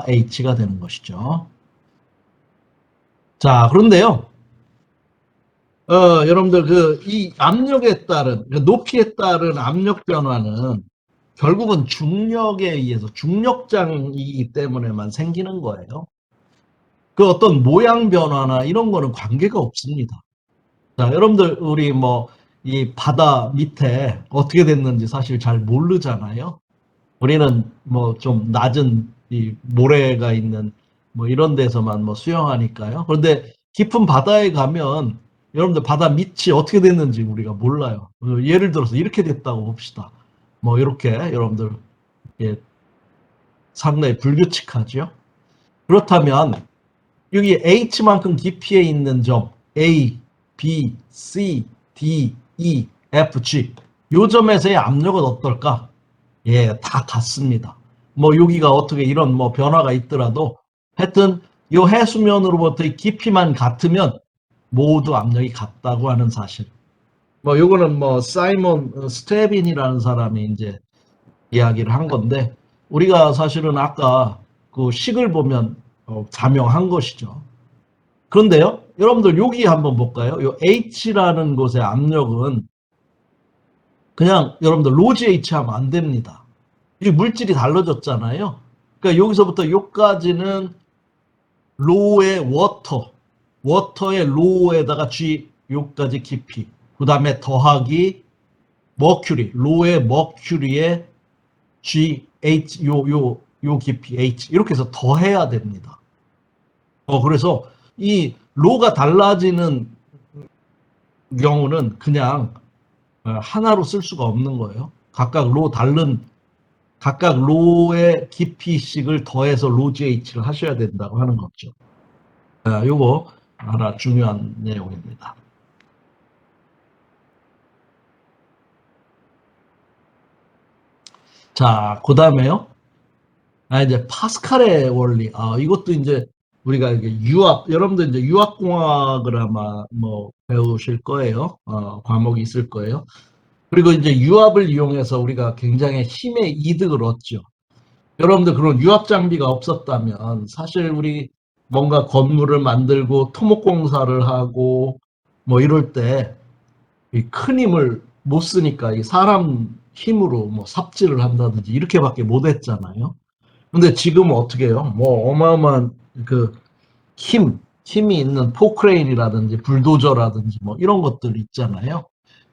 H가 되는 것이죠. 자, 그런데요. 여러분들 이 압력에 따른 높이에 따른 압력 변화는 결국은 중력에 의해서 중력장이기 때문에만 생기는 거예요. 그 어떤 모양 변화나 이런 거는 관계가 없습니다. 자, 여러분들 우리 뭐 이 바다 밑에 어떻게 됐는지 사실 잘 모르잖아요. 우리는 뭐 좀 낮은 이 모래가 있는 뭐 이런 데서만 뭐 수영하니까요. 그런데 깊은 바다에 가면 여러분들 바다 밑이 어떻게 됐는지 우리가 몰라요. 예를 들어서 이렇게 됐다고 봅시다. 뭐 이렇게 여러분들 예, 상당히 불규칙하죠. 그렇다면 여기 H만큼 깊이에 있는 점 A, B, C, D, E, F, G 요 점에서의 압력은 어떨까? 예, 다 같습니다. 뭐 여기가 어떻게 이런 뭐 변화가 있더라도 하여튼 요 해수면으로부터의 깊이만 같으면 모두 압력이 같다고 하는 사실. 뭐 요거는 뭐 사이먼 스테빈이라는 사람이 이제 이야기를 한 건데 우리가 사실은 아까 그 식을 보면 자명한 것이죠. 그런데요, 여러분들 여기 한번 볼까요? 요 H라는 곳의 압력은 그냥 여러분들 로지 H 하면 안 됩니다. 이 물질이 달라졌잖아요. 그러니까 여기서부터 여기까지는 로의 워터의 로에다가 G 요까지 깊이, 그 다음에 더하기 머큐리, 로의 머큐리에 G, H, 요 깊이, H 이렇게 해서 더해야 됩니다. 그래서 이 로가 달라지는 경우는 그냥 하나로 쓸 수가 없는 거예요. 각각 로의 깊이씩을 더해서 로 GH를 하셔야 된다고 하는 거죠. 요거 하나 중요한 내용입니다. 자, 그 다음에요. 이제 파스칼의 원리. 이것도 이제 우리가 여러분들 이제 유압공학을 아마 뭐 배우실 거예요. 과목이 있을 거예요. 그리고 이제 유압을 이용해서 우리가 굉장히 힘의 이득을 얻죠. 여러분들 그런 유압 장비가 없었다면 사실 우리 뭔가 건물을 만들고 토목공사를 하고 뭐 이럴 때 큰 힘을 못 쓰니까 이 사람 힘으로 뭐 삽질을 한다든지 이렇게밖에 못 했잖아요. 근데 지금은 어떻게 해요? 뭐 어마어마한 그 힘이 있는 포크레인이라든지 불도저라든지 뭐 이런 것들 있잖아요.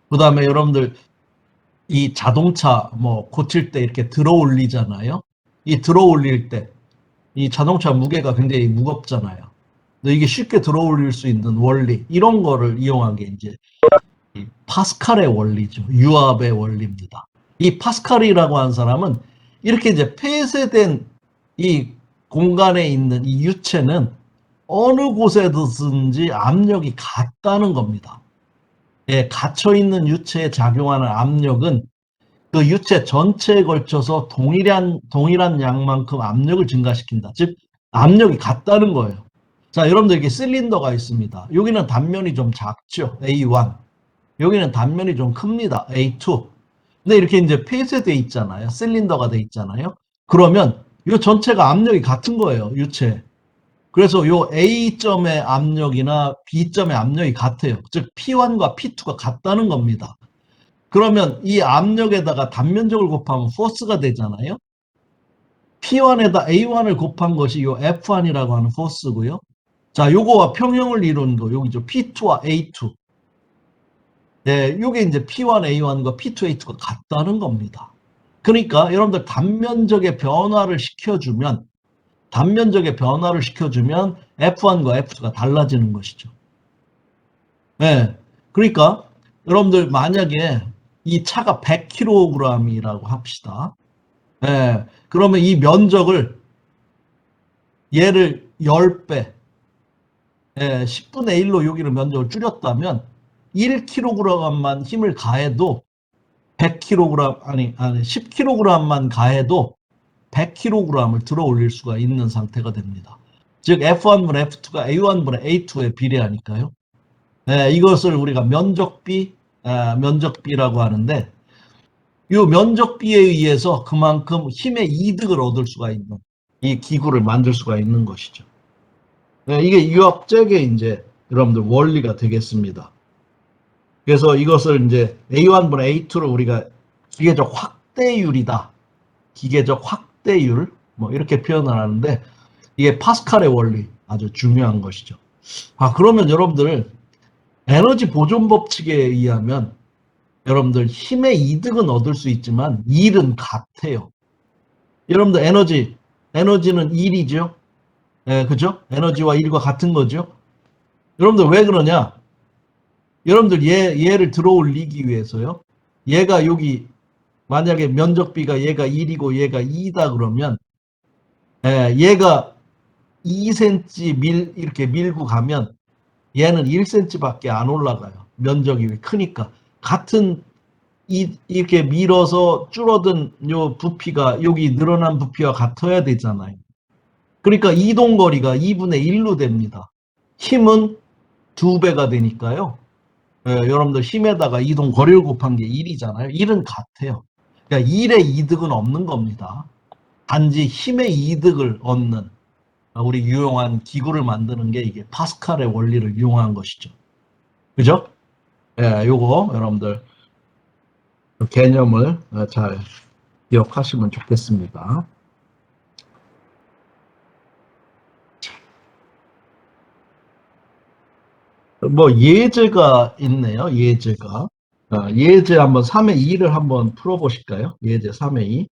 그 다음에 여러분들 이 자동차 뭐 고칠 때 이렇게 들어 올리잖아요. 이 들어 올릴 때 이 자동차 무게가 굉장히 무겁잖아요. 근데 이게 쉽게 들어 올릴 수 있는 원리 이런 거를 이용한 게 이제 파스칼의 원리죠. 유압의 원리입니다. 이 파스칼이라고 하는 사람은 이렇게 이제 폐쇄된 이 공간에 있는 이 유체는 어느 곳에든지 압력이 같다는 겁니다. 예, 갇혀 있는 유체에 작용하는 압력은 그 유체 전체에 걸쳐서 동일한 양만큼 압력을 증가시킨다. 즉 압력이 같다는 거예요. 자, 여러분들 이렇게 실린더가 있습니다. 여기는 단면이 좀 작죠. A1. 여기는 단면이 좀 큽니다. A2. 근데 이렇게 이제 폐쇄돼 있잖아요. 실린더가 돼 있잖아요. 그러면 이 전체가 압력이 같은 거예요. 유체. 그래서 요 A점의 압력이나 B점의 압력이 같아요. 즉 P1과 P2가 같다는 겁니다. 그러면 이 압력에다가 단면적을 곱하면 포스가 되잖아요. P1에다 A1을 곱한 것이 요 F1이라고 하는 포스고요. 자, 요거와 평형을 이루는 거 여기죠. P2와 A2. 네, 요게 이제 P1 A1과 P2 A2가 같다는 겁니다. 그러니까 여러분들 단면적의 변화를 시켜주면 F1과 F2가 달라지는 것이죠. 네, 그러니까 여러분들 만약에 이 차가 100kg이라고 합시다. 예, 그러면 이 면적을 얘를 10배, 10분의 1로 여기를 면적을 줄였다면 1kg만 힘을 가해도 100kg, 아니 10kg만 가해도 100kg을 들어 올릴 수가 있는 상태가 됩니다. 즉 F1분의 F2가 A1분의 A2에 비례하니까요. 이것을 우리가 면적비라고 하는데 이 면적비에 의해서 그만큼 힘의 이득을 얻을 수가 있는 이 기구를 만들 수가 있는 것이죠. 네, 이게 유압잭의 이제 여러분들 원리가 되겠습니다. 그래서 이것을 이제 A1분의 A2를 우리가 기계적 확대율이다. 기계적 확대율 뭐 이렇게 표현을 하는데 이게 파스칼의 원리 아주 중요한 것이죠. 그러면 여러분들 에너지 보존 법칙에 의하면 여러분들 힘의 이득은 얻을 수 있지만 일은 같아요. 여러분들 에너지는 일이죠. 예, 그죠? 에너지와 일과 같은 거죠. 여러분들 왜 그러냐? 여러분들 얘를 들어 올리기 위해서요. 얘가 여기 만약에 면적비가 얘가 1이고 얘가 2다 그러면 얘가 2cm 이렇게 밀고 가면 얘는 1cm밖에 안 올라가요. 면적이 크니까. 같은 이렇게 밀어서 줄어든 요 부피가 여기 늘어난 부피와 같아야 되잖아요. 그러니까 이동거리가 2분의 1로 됩니다. 힘은 2배가 되니까요. 여러분들 힘에다가 이동거리를 곱한 게 1이잖아요. 1은 같아요. 그러니까 1의 이득은 없는 겁니다. 단지 힘의 이득을 얻는 우리 유용한 기구를 만드는 게 이게 파스칼의 원리를 이용한 것이죠. 그죠? 요거 여러분들 개념을 잘 기억하시면 좋겠습니다. 뭐 예제가 있네요. 예제가. 예제 한번 3의 2를 한번 풀어보실까요? 예제 3의 2.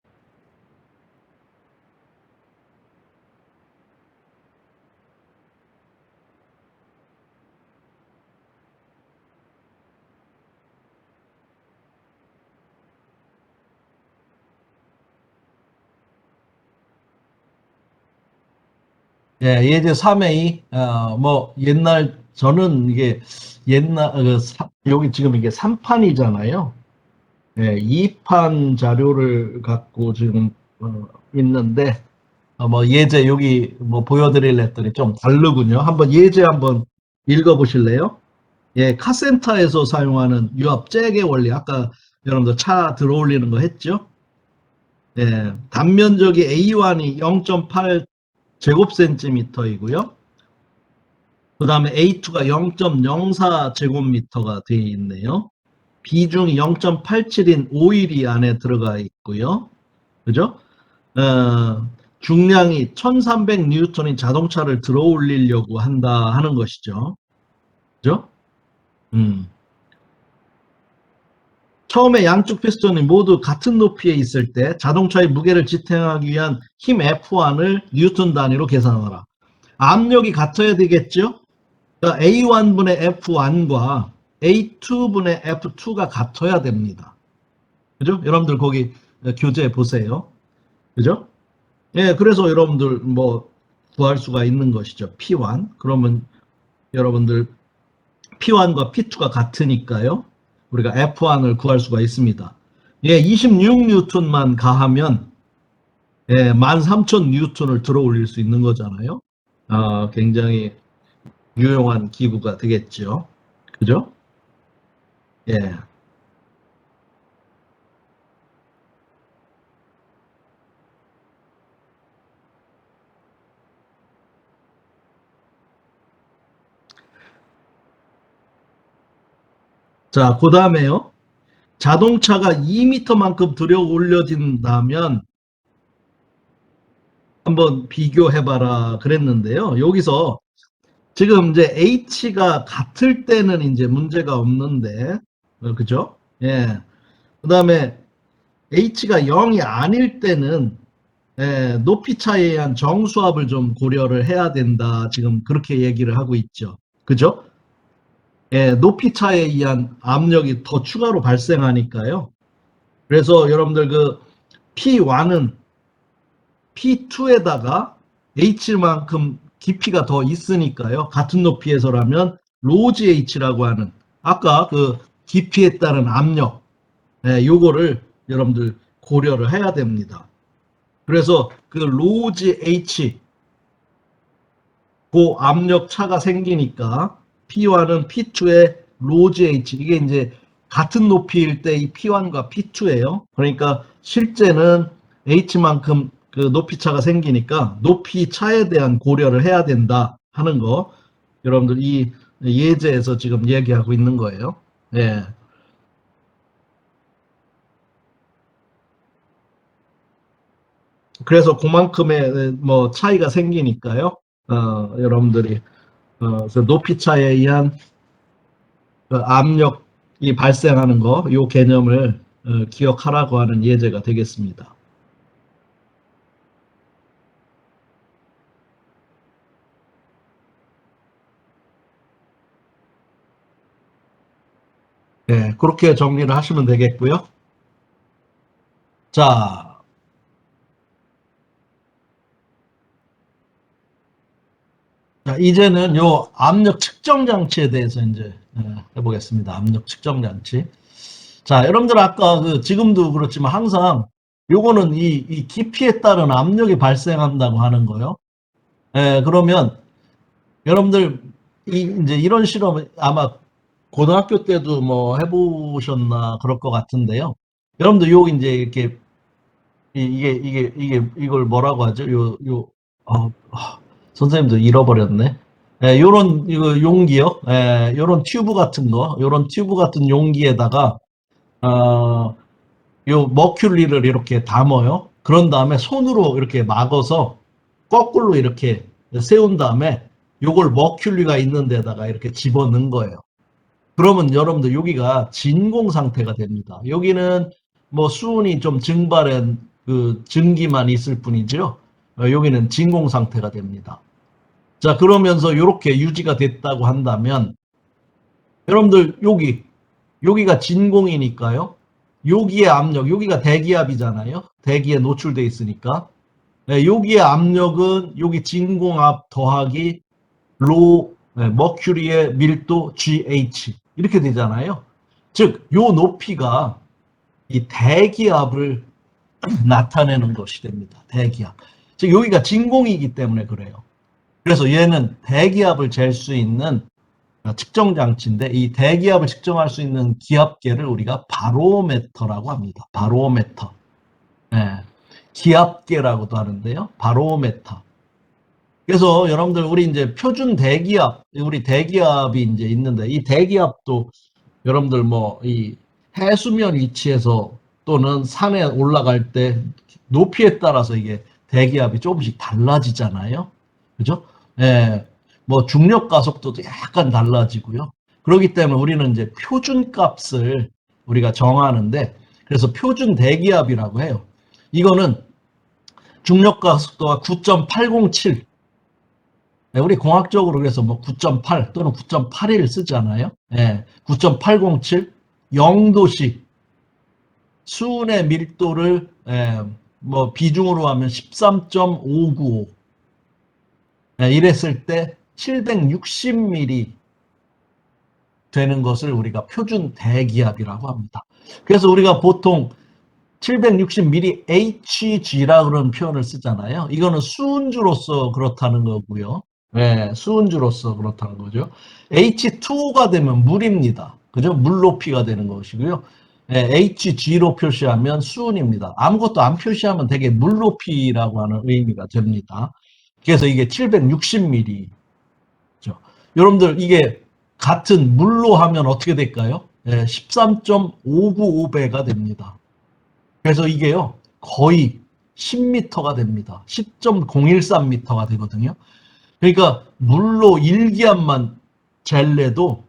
예제 3의 2. 뭐 옛날 저는 이게 옛날 여기 지금 이게 3판이잖아요. 2판 자료를 갖고 지금 있는데 뭐 예제 여기 뭐 보여드리려 했더니 좀 다르군요. 한번 예제 한번 읽어보실래요? 카센터에서 사용하는 유압 잭의 원리 아까 여러분들 차 들어올리는 거 했죠? 단면적이 A1이 0.8 제곱센티미터이고요. 그 다음에 A2가 0.04 제곱미터가 되어 있네요. 비중이 0.87인 오일이 안에 들어가 있고요. 그죠? 중량이 1300 뉴턴인 자동차를 들어 올리려고 한다 하는 것이죠. 그죠? 처음에 양쪽 피스톤이 모두 같은 높이에 있을 때 자동차의 무게를 지탱하기 위한 힘 F1을 뉴턴 단위로 계산하라. 압력이 같아야 되겠죠? 그러니까 A1분의 F1과 A2분의 F2가 같아야 됩니다. 그죠? 여러분들 거기 교재 보세요. 그죠? 그래서 여러분들 뭐 구할 수가 있는 것이죠. P1. 그러면 여러분들 P1과 P2가 같으니까요. 우리가 F1을 구할 수가 있습니다. 26뉴턴만 가하면 13,000뉴턴을 들어 올릴 수 있는 거잖아요. 굉장히 유용한 기구가 되겠죠. 그죠? 예. 자, 그 다음에요. 자동차가 2m만큼 들어 올려진다면 한번 비교해봐라 그랬는데요. 여기서 지금 이제 H가 같을 때는 이제 문제가 없는데, 그죠? 그 다음에 H가 0이 아닐 때는 높이 차이에 의한 정수압을 좀 고려를 해야 된다. 지금 그렇게 얘기를 하고 있죠. 그죠? 높이 차이에 의한 압력이 더 추가로 발생하니까요. 그래서 여러분들 그 P1은 P2에다가 H만큼 깊이가 더 있으니까요. 같은 높이에서라면 로지 H라고 하는 아까 그 깊이에 따른 압력 요거를 여러분들 고려를 해야 됩니다. 그래서 그 로지 H 그 압력 차가 생기니까 P1은 P2의 로지 H 이게 이제 같은 높이일 때 이 P1과 P2예요. 그러니까 실제는 H만큼 그 높이 차가 생기니까 높이 차에 대한 고려를 해야 된다 하는 거 여러분들 이 예제에서 지금 얘기하고 있는 거예요. 예. 그래서 그만큼의 뭐 차이가 생기니까요. 여러분들이 그래서 높이 차에 의한 그 압력이 발생하는 거, 요 개념을 기억하라고 하는 예제가 되겠습니다. 예, 그렇게 정리를 하시면 되겠고요. 자, 자, 이제는 요 압력 측정 장치에 대해서 이제 해보겠습니다. 압력 측정 장치. 자, 여러분들 아까 지금도 그렇지만 항상 요거는 이 깊이에 따른 압력이 발생한다고 하는 거요. 예, 그러면 여러분들 이제 이런 실험 아마 고등학교 때도 뭐 해보셨나 그럴 것 같은데요. 여러분들 요 이제 이렇게 이걸 뭐라고 하죠? 어, 선생님도 잃어버렸네. 예, 요런 이거 용기요. 예, 요런 튜브 같은 거, 요런 튜브 같은 용기에다가 어, 요 머큐리를 이렇게 담아요. 그런 다음에 손으로 이렇게 막아서 거꾸로 이렇게 세운 다음에 요걸 머큐리가 있는 데다가 이렇게 집어넣은 거예요. 그러면 여러분들 여기가 진공 상태가 됩니다. 여기는 뭐 수온이 좀 증발한 그 증기만 있을 뿐이죠. 여기는 진공 상태가 됩니다. 자, 그러면서 이렇게 유지가 됐다고 한다면 여러분들 여기가 진공이니까요. 여기에 압력, 여기가 대기압이잖아요. 대기에 노출돼 있으니까. 네, 여기에 압력은 여기 진공압 더하기 로 머큐리의 밀도 GH 이렇게 되잖아요. 즉, 요 높이가 이 대기압을 나타내는 것이 됩니다. 대기압. 즉, 여기가 진공이기 때문에 그래요. 그래서 얘는 대기압을 잴 수 있는 측정 장치인데 이 대기압을 측정할 수 있는 기압계를 우리가 바로메터라고 합니다. 바로메터. 예. 기압계라고도 하는데요. 바로메터. 그래서 여러분들 우리 이제 표준 대기압, 우리 대기압이 이제 있는데 이 대기압도 여러분들 뭐 이 해수면 위치에서 또는 산에 올라갈 때 높이에 따라서 이게 대기압이 조금씩 달라지잖아요. 그죠? 예. 뭐 중력 가속도도 약간 달라지고요. 그렇기 때문에 우리는 이제 표준 값을 우리가 정하는데 그래서 표준 대기압이라고 해요. 이거는 중력 가속도가 9.807 우리 공학적으로 그래서 뭐 9.8 또는 9.81 쓰잖아요. 예, 9.807 0도씩 수은의 밀도를 뭐 비중으로 하면 13.595 이랬을 때 760ml 되는 것을 우리가 표준 대기압이라고 합니다. 그래서 우리가 보통 760ml HG라 그런 표현을 쓰잖아요. 이거는 수은주로서 그렇다는 거고요. 네, 수은주로서 그렇다는 거죠. H2가 되면 물입니다. 그죠? 물 높이가 되는 것이고요. 네, HG로 표시하면 수은입니다. 아무것도 안 표시하면 되게 물 높이라고 하는 의미가 됩니다. 그래서 이게 760ml. 여러분들 이게 같은 물로 하면 어떻게 될까요? 네, 13.595배가 됩니다. 그래서 이게요, 거의 10m가 됩니다. 10.013m가 되거든요. 그러니까 물로 일기압만 젤래도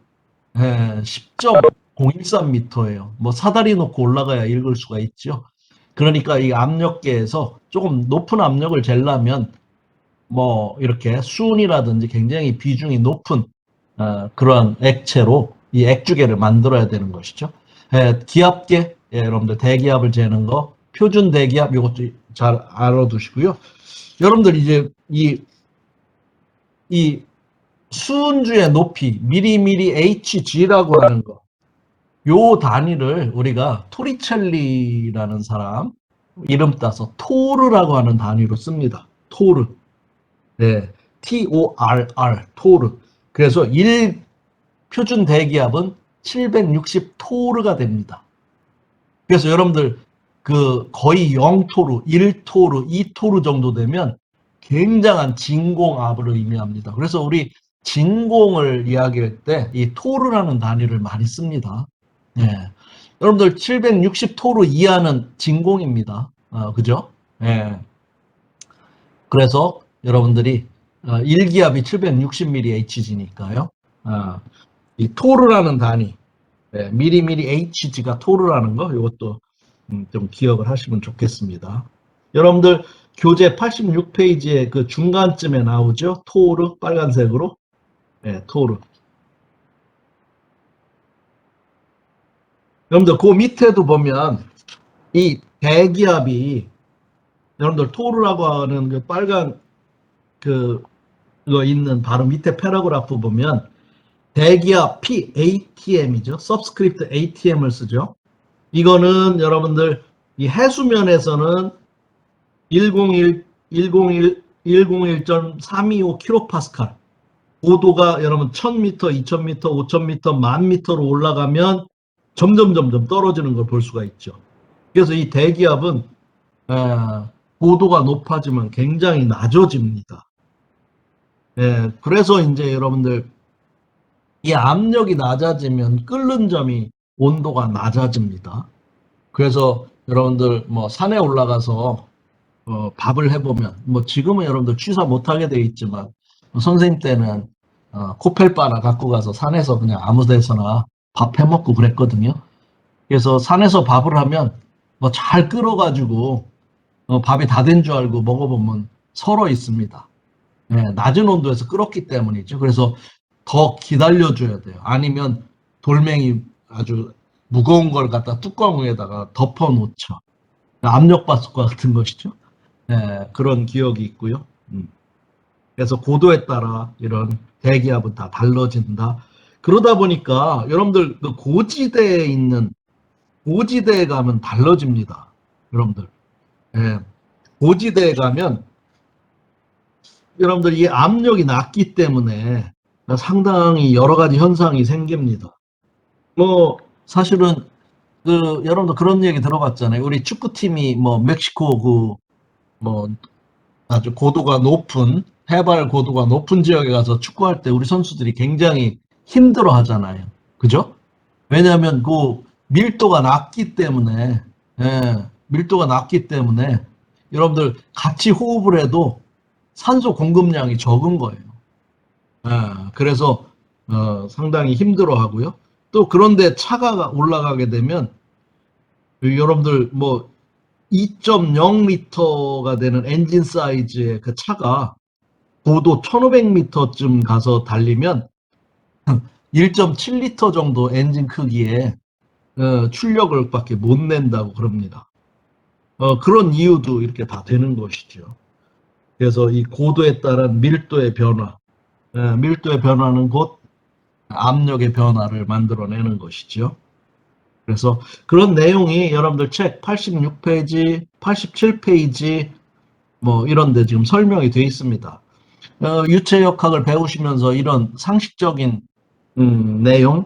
10.013m예요. 뭐 사다리 놓고 올라가야 읽을 수가 있죠. 그러니까 이 압력계에서 조금 높은 압력을 젤려면 뭐 이렇게 수은이라든지 굉장히 비중이 높은 그러한 액체로 이 액주계를 만들어야 되는 것이죠. 기압계, 여러분들 대기압을 재는 거, 표준 대기압 이것도 잘 알아두시고요. 여러분들 이제 이 수은주의 높이 미리미리 HG라고 하는 거, 요 단위를 우리가 토리첼리라는 사람 이름 따서 토르라고 하는 단위로 씁니다. 토르. 네. TORR, 토르. 그래서 1 표준 대기압은 760 토르가 됩니다. 그래서 여러분들 그 거의 0토르, 1토르, 2토르 정도 되면 굉장한 진공압을 의미합니다. 그래서 우리 진공을 이야기할 때 이 토르라는 단위를 많이 씁니다. 예. 여러분들 760토르 이하는 진공입니다. 그죠? 예. 그래서 여러분들이 1기압이 760mHg니까요. 이 토르라는 단위, 미리미리 Hg가 토르라는 거, 이것도 좀 기억을 하시면 좋겠습니다. 여러분들 교재 86페이지에 그 중간쯤에 나오죠? 토르 빨간색으로. 네, 토르. 여러분들 그 밑에도 보면 이 대기압이 여러분들 토르라고 하는 그 빨간 그거 있는 바로 밑에 패러그래프 보면 대기압 P ATM이죠. 서브스크립트 ATM을 쓰죠. 이거는 여러분들 이 해수면에서는 101.325kPa 고도가 여러분 1000m, 2000m, 5000m, 10,000m로 올라가면 점점 떨어지는 걸 볼 수가 있죠. 그래서 이 대기압은 고도가 높아지면 굉장히 낮아집니다. 그래서 이제 여러분들 이 압력이 낮아지면 끓는 점이 온도가 낮아집니다. 그래서 여러분들 뭐 산에 올라가서 밥을 해보면 뭐 지금은 여러분들 취사 못하게 되어 있지만 선생님 때는 코펠바나 갖고 가서 산에서 그냥 아무 데서나 밥 해먹고 그랬거든요. 그래서 산에서 밥을 하면 뭐 잘 끓어가지고 밥이 다 된 줄 알고 먹어보면 설어 있습니다. 낮은 온도에서 끓었기 때문이죠. 그래서 더 기다려줘야 돼요. 아니면 돌멩이 아주 무거운 걸 갖다 뚜껑 위에다가 덮어 놓죠. 압력밥솥과 같은 것이죠. 그런 기억이 있고요. 그래서 고도에 따라 이런 대기압은 다 달라진다. 그러다 보니까 여러분들 그 고지대에 있는 고지대에 가면 달라집니다. 여러분들. 고지대에 가면 여러분들 이 압력이 낮기 때문에 상당히 여러 가지 현상이 생깁니다. 뭐 사실은 그 여러분들 그런 얘기 들어봤잖아요. 우리 축구팀이 뭐 멕시코 뭐 아주 고도가 높은 해발 고도가 높은 지역에 가서 축구할 때 우리 선수들이 굉장히 힘들어 하잖아요. 그죠? 왜냐하면 그 밀도가 낮기 때문에 밀도가 낮기 때문에 여러분들 같이 호흡을 해도 산소 공급량이 적은 거예요. 그래서 상당히 힘들어 하고요. 또 그런데 차가 올라가게 되면 여러분들 뭐 2.0리터가 되는 엔진 사이즈의 그 차가 고도 1500m쯤 가서 달리면 1.7리터 정도 엔진 크기의 출력을 밖에 못 낸다고 그럽니다. 그런 이유도 이렇게 다 되는 것이죠. 그래서 이 고도에 따른 밀도의 변화, 밀도의 변화는 곧 압력의 변화를 만들어내는 것이죠. 그래서 그런 내용이 여러분들 책 86페이지, 87페이지 뭐 이런 데 지금 설명이 되어 있습니다. 유체역학을 배우시면서 이런 상식적인 내용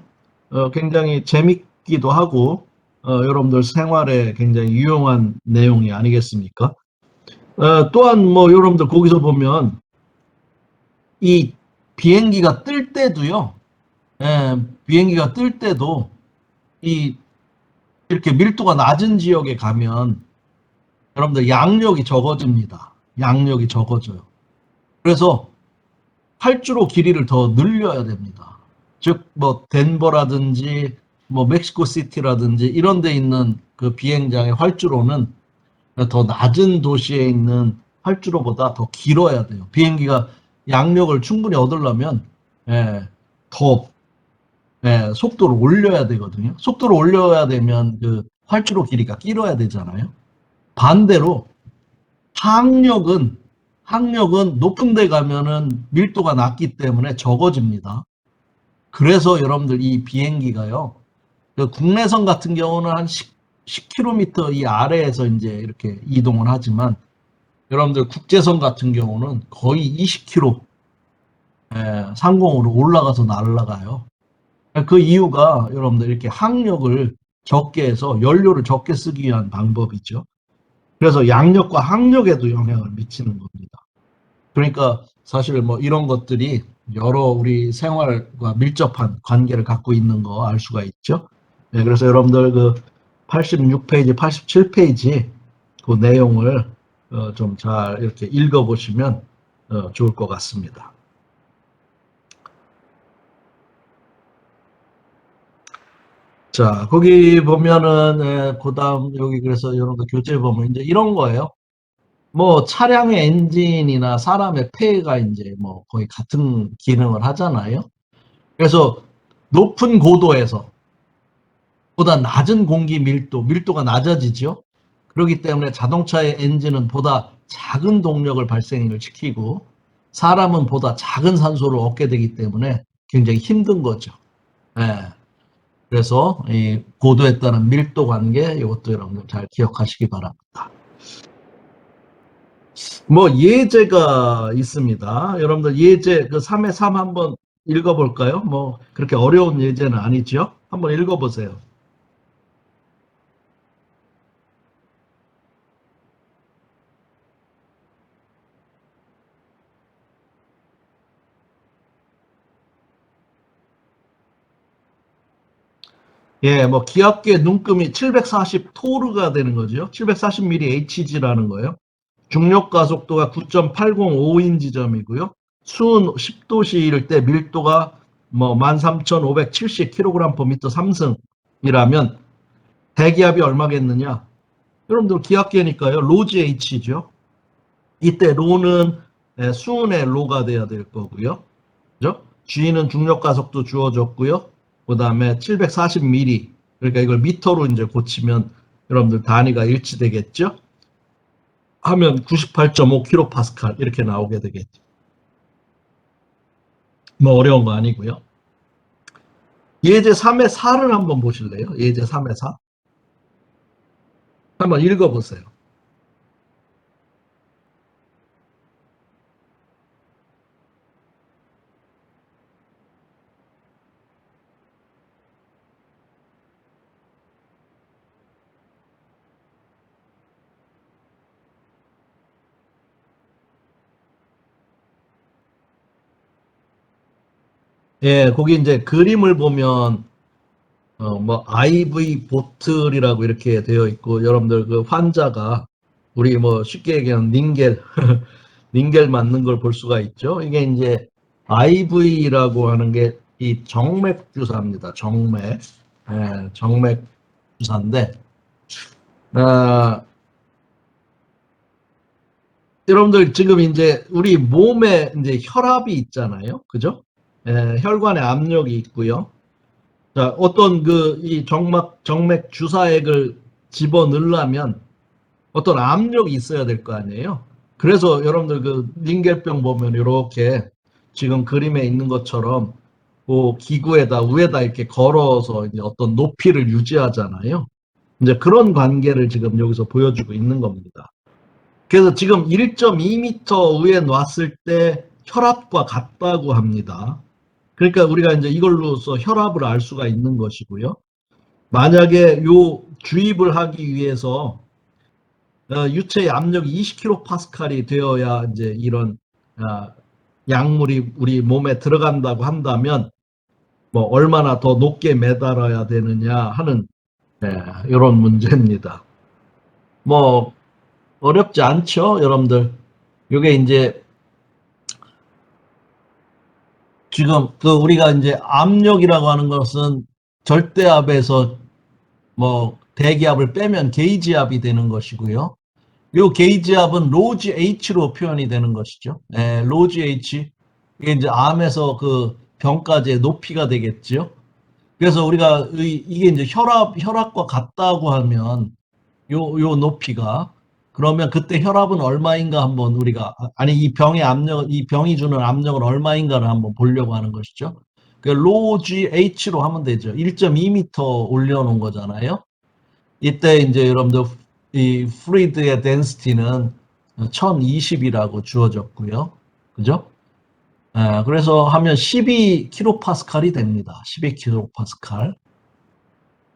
굉장히 재밌기도 하고 여러분들 생활에 굉장히 유용한 내용이 아니겠습니까? 또한 뭐 여러분들 거기서 보면 이 비행기가 뜰 때도요. 비행기가 뜰 때도 이 이렇게 밀도가 낮은 지역에 가면 여러분들 양력이 적어집니다. 양력이 적어져요. 그래서 활주로 길이를 더 늘려야 됩니다. 즉 뭐 덴버라든지 뭐 멕시코 시티라든지 이런 데 있는 그 비행장의 활주로는 더 낮은 도시에 있는 활주로보다 더 길어야 돼요. 비행기가 양력을 충분히 얻으려면 더 속도를 올려야 되거든요. 속도를 올려야 되면 그 활주로 길이가 길어야 되잖아요. 반대로 항력은 높은 데 가면은 밀도가 낮기 때문에 적어집니다. 그래서 여러분들 이 비행기가요. 그 국내선 같은 경우는 한 10km 이 아래에서 이제 이렇게 이동을 하지만 여러분들 국제선 같은 경우는 거의 20km 상공으로 올라가서 날아가요. 그 이유가 여러분들 이렇게 항력을 적게 해서 연료를 적게 쓰기 위한 방법이죠. 그래서 양력과 항력에도 영향을 미치는 겁니다. 그러니까 사실 뭐 이런 것들이 여러 우리 생활과 밀접한 관계를 갖고 있는 거 알 수가 있죠. 네, 그래서 여러분들 그 86페이지, 87페이지 그 내용을 좀 잘 이렇게 읽어보시면 좋을 것 같습니다. 자, 거기 보면은, 그 다음, 여기 그래서 이런 거 교재 보면 이제 이런 거예요. 뭐 차량의 엔진이나 사람의 폐가 이제 뭐 거의 같은 기능을 하잖아요. 그래서 높은 고도에서 보다 낮은 공기 밀도가 낮아지죠. 그렇기 때문에 자동차의 엔진은 보다 작은 동력을 발생을 시키고 사람은 보다 작은 산소를 얻게 되기 때문에 굉장히 힘든 거죠. 예. 그래서 이 고도에 따른 밀도 관계 이것도 여러분들 잘 기억하시기 바랍니다. 뭐 예제가 있습니다. 여러분들 예제 그 3의 3 한번 읽어볼까요? 뭐 그렇게 어려운 예제는 아니죠. 한번 읽어보세요. 예, 뭐 기압계 눈금이 740 토르가 되는 거죠. 740mm HG라는 거예요. 중력 가속도가 9.805인지점이고요. 수은 10도씨일 때 밀도가 뭐 13,570kg/m 3승이라면 대기압이 얼마겠느냐? 여러분들 기압계니까요. 로지 H죠. 이때 로는 수은의 로가 돼야 될 거고요. 그죠? G는 중력 가속도 주어졌고요. 그 다음에 740mm. 그러니까 이걸 미터로 이제 고치면 여러분들 단위가 일치되겠죠? 하면 98.5kPa 이렇게 나오게 되겠죠. 뭐 어려운 거 아니고요. 예제 3의 4를 한번 보실래요? 예제 3의 4. 한번 읽어보세요. 예, 거기 이제 그림을 보면 뭐 IV 보틀이라고 이렇게 되어 있고 여러분들 그 환자가 우리 뭐 쉽게 얘기하면 닌겔 닌겔 맞는 걸 볼 수가 있죠. 이게 이제 IV라고 하는 게 이 정맥 주사입니다. 정맥. 예, 정맥 주사인데 어, 여러분들 지금 이제 우리 몸에 이제 혈압이 있잖아요. 그죠? 예, 혈관에 압력이 있고요. 자, 어떤 그 이 정맥 주사액을 집어 넣으려면 어떤 압력이 있어야 될 거 아니에요. 그래서 여러분들 그 링겔병 보면 이렇게 지금 그림에 있는 것처럼 그 기구에다 위에다 이렇게 걸어서 이제 어떤 높이를 유지하잖아요. 이제 그런 관계를 지금 여기서 보여주고 있는 겁니다. 그래서 지금 1.2m 위에 놨을 때 혈압과 같다고 합니다. 그러니까 우리가 이제 이걸로서 혈압을 알 수가 있는 것이고요. 만약에 요 주입을 하기 위해서 유체의 압력이 20kPa이 되어야 이제 이런 어, 약물이 우리 몸에 들어간다고 한다면 뭐 얼마나 더 높게 매달아야 되느냐 하는 이런 문제입니다. 뭐 어렵지 않죠, 여러분들. 이게 이제 지금 그 우리가 이제 압력이라고 하는 것은 절대압에서 뭐 대기압을 빼면 게이지압이 되는 것이고요. 요 게이지압은 로지 H로 표현이 되는 것이죠. 로지 H. 이게 이제 암에서 그 병까지의 높이가 되겠죠. 그래서 우리가 이게 이제 혈압과 같다고 하면 요 높이가 그러면 그때 혈압은 얼마인가 한번 우리가 아니 이 병의 압력 이 병이 주는 압력은 얼마인가를 한번 보려고 하는 것이죠. 그 로지 H로 하면 되죠. 1.2m 올려놓은 거잖아요. 이때 이제 여러분들 이 프루이드의 덴시티는 1020이라고 주어졌고요. 그죠? 그래서 하면 12kPa이 됩니다. 12kPa.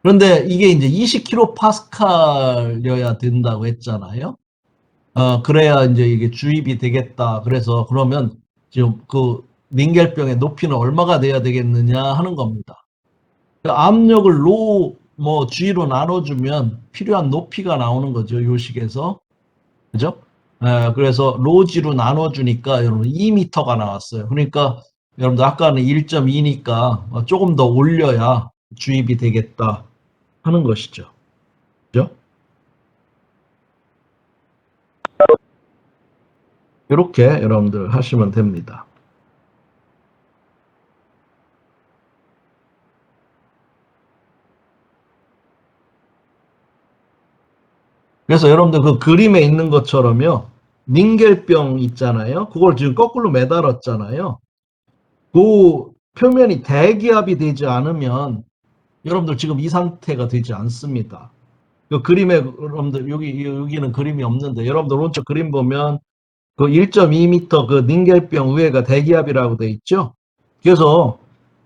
그런데 이게 이제 20kPa여야 된다고 했잖아요. 그래야 이제 이게 주입이 되겠다. 그래서 그러면 지금 그 닌겔병의 높이는 얼마가 돼야 되겠느냐 하는 겁니다. 그 압력을 뭐 G로 나눠주면 필요한 높이가 나오는 거죠. 요식에서. 그죠? 그래서 로지로 나눠주니까 여러분 2m가 나왔어요. 그러니까 여러분들 아까는 1.2니까 조금 더 올려야 주입이 되겠다 하는 것이죠. 그죠? 이렇게 여러분들 하시면 됩니다. 그래서 여러분들 그 그림에 있는 것처럼요. 닌겔병 있잖아요. 그걸 지금 거꾸로 매달았잖아요. 그 표면이 대기압이 되지 않으면 여러분들 지금 이 상태가 되지 않습니다. 그 그림에 여러분들 여기는 그림이 없는데 여러분들 오른쪽 그림 보면 그 1.2m 그 닌겔병 위에가 대기압이라고 돼 있죠. 그래서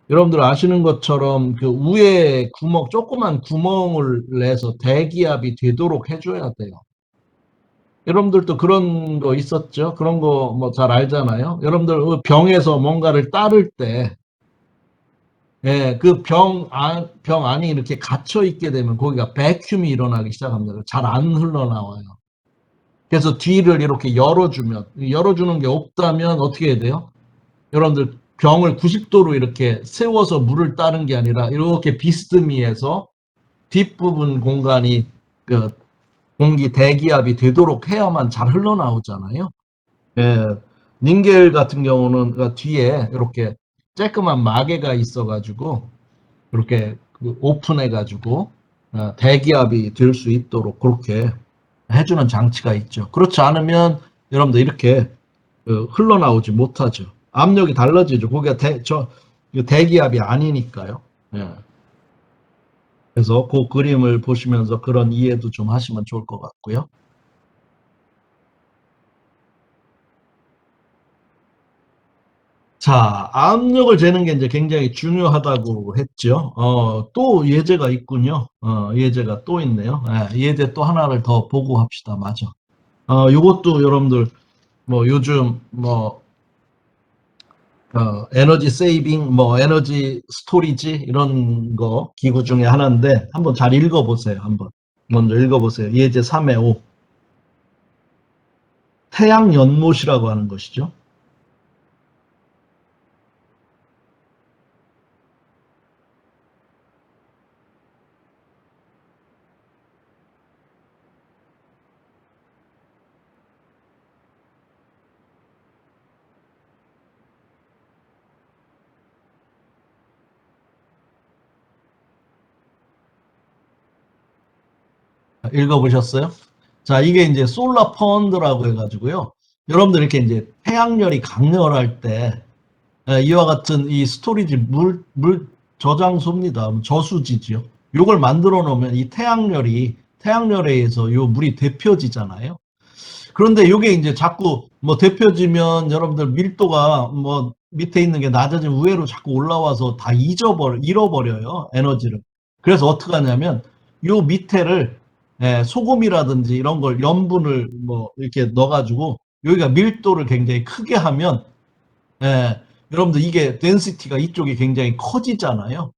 여러분들 아시는 것처럼 그 위에 구멍 조그만 구멍을 내서 대기압이 되도록 해줘야 돼요. 여러분들도 그런 거 있었죠? 그런 거 뭐 잘 알잖아요. 여러분들 그 병에서 뭔가를 따를 때 예, 그 병 안이 이렇게 갇혀 있게 되면 거기가 배큐움이 일어나기 시작합니다. 잘 안 흘러나와요. 그래서 뒤를 이렇게 열어주는 게 없다면 어떻게 해야 돼요? 여러분들 병을 90도로 이렇게 세워서 물을 따는 게 아니라 이렇게 비스듬히해서 뒷부분 공간이 그 공기 대기압이 되도록 해야만 잘 흘러나오잖아요. 예, 닌겔 같은 경우는 그 뒤에 이렇게 쬐끄만 마개가 있어가지고 이렇게 그 오픈해가지고 대기압이 될 수 있도록 그렇게 해주는 장치가 있죠. 그렇지 않으면 여러분들 이렇게 흘러나오지 못하죠. 압력이 달라지죠. 거기가 대기압이 아니니까요. 예. 그래서 그 그림을 보시면서 그런 이해도 좀 하시면 좋을 것 같고요. 자, 압력을 재는 게 이제 굉장히 중요하다고 했죠. 또 예제가 있군요. 예제가 또 있네요. 예, 예제 또 하나를 더 보고 합시다. 맞아. 요것도 여러분들 뭐 요즘 뭐 에너지 세이빙, 뭐 에너지 스토리지 이런 거 기구 중에 하나인데 한번 잘 읽어보세요. 한번 먼저 읽어보세요. 예제 3의 5. 태양 연못이라고 하는 것이죠. 읽어보셨어요? 자, 이게 이제 솔라 펀드라고 해가지고요. 여러분들 이렇게 이제 태양열이 강렬할 때 이와 같은 이 스토리지 물 저장소입니다. 저수지지요. 요걸 만들어 놓으면 이 태양열에 의해서 요 물이 데펴지잖아요. 그런데 요게 이제 자꾸 뭐 데펴지면 여러분들 밀도가 뭐 밑에 있는 게 낮아지면 위로 자꾸 올라와서 다 잃어버려요. 에너지를. 그래서 어떻게 하냐면 요 밑에를 소금이라든지 이런 걸 염분을 뭐 이렇게 넣어가지고 여기가 밀도를 굉장히 크게 하면 여러분들 이게 덴시티가 이쪽이 굉장히 커지잖아요.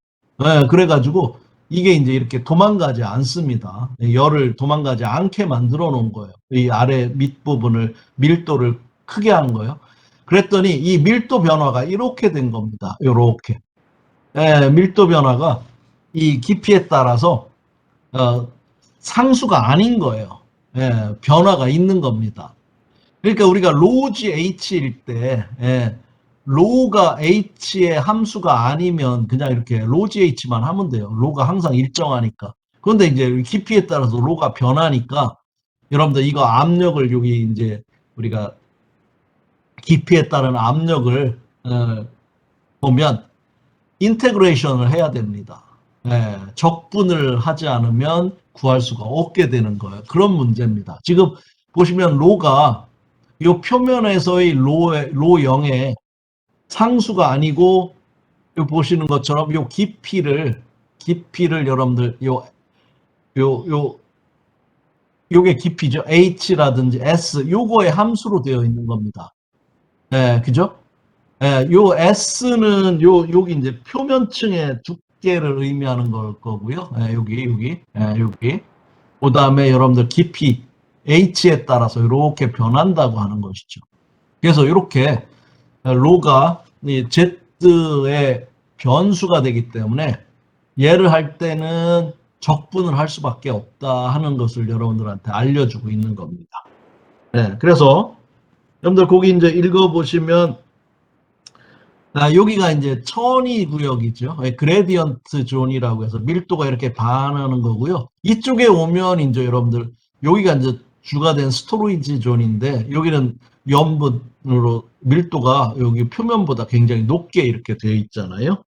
그래가지고 이게 이제 이렇게 도망가지 않습니다. 열을 도망가지 않게 만들어 놓은 거예요. 이 아래 밑부분을 밀도를 크게 한 거예요. 그랬더니 이 밀도 변화가 이렇게 된 겁니다. 이렇게. 밀도 변화가 이 깊이에 따라서 어, 상수가 아닌 거예요. 변화가 있는 겁니다. 그러니까 우리가 로지 H일 때, 로가 H의 함수가 아니면 그냥 이렇게 로지 H만 하면 돼요. 로가 항상 일정하니까. 그런데 이제 깊이에 따라서 로가 변하니까 여러분들 이거 압력을 여기 이제 우리가 깊이에 따른 압력을 보면 인테그레이션을 해야 됩니다. 적분을 하지 않으면 구할 수가 없게 되는 거예요. 그런 문제입니다. 지금 보시면 로가 이 표면에서의 로 0의 상수가 아니고 요 보시는 것처럼 요 깊이를 깊이를 여러분들 요게 깊이죠. H라든지 S 요거의 함수로 되어 있는 겁니다. 예, 그죠? 예, 요 S는 여기 이제 표면층의 두께를 의미하는 걸 거고요. 예, 여기. 그 다음에 여러분들 깊이 H에 따라서 이렇게 변한다고 하는 것이죠. 그래서 이렇게 로가 Z의 변수가 되기 때문에 얘를 할 때는 적분을 할 수밖에 없다 하는 것을 여러분들한테 알려주고 있는 겁니다. 네, 그래서 여러분들 거기 이제 읽어보시면 여기가 이제 천이 구역이죠. 그레디언트 존이라고 해서 밀도가 이렇게 반하는 거고요. 이쪽에 오면 이제 여러분들 여기가 이제 주가 된 스토리지 존인데 여기는 염분으로 밀도가 여기 표면보다 굉장히 높게 이렇게 되어 있잖아요.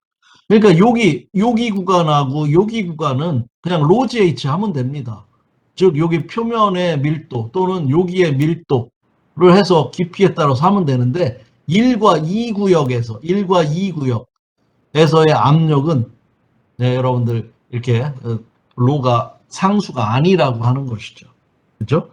그러니까 여기 구간하고 여기 구간은 그냥 로지 H 하면 됩니다. 즉 여기 표면의 밀도 또는 여기의 밀도를 해서 깊이에 따라서 하면 되는데 1과 2 구역에서 1과 2 구역에서의 압력은 네, 여러분들 이렇게 로가 상수가 아니라고 하는 것이죠. 그렇죠?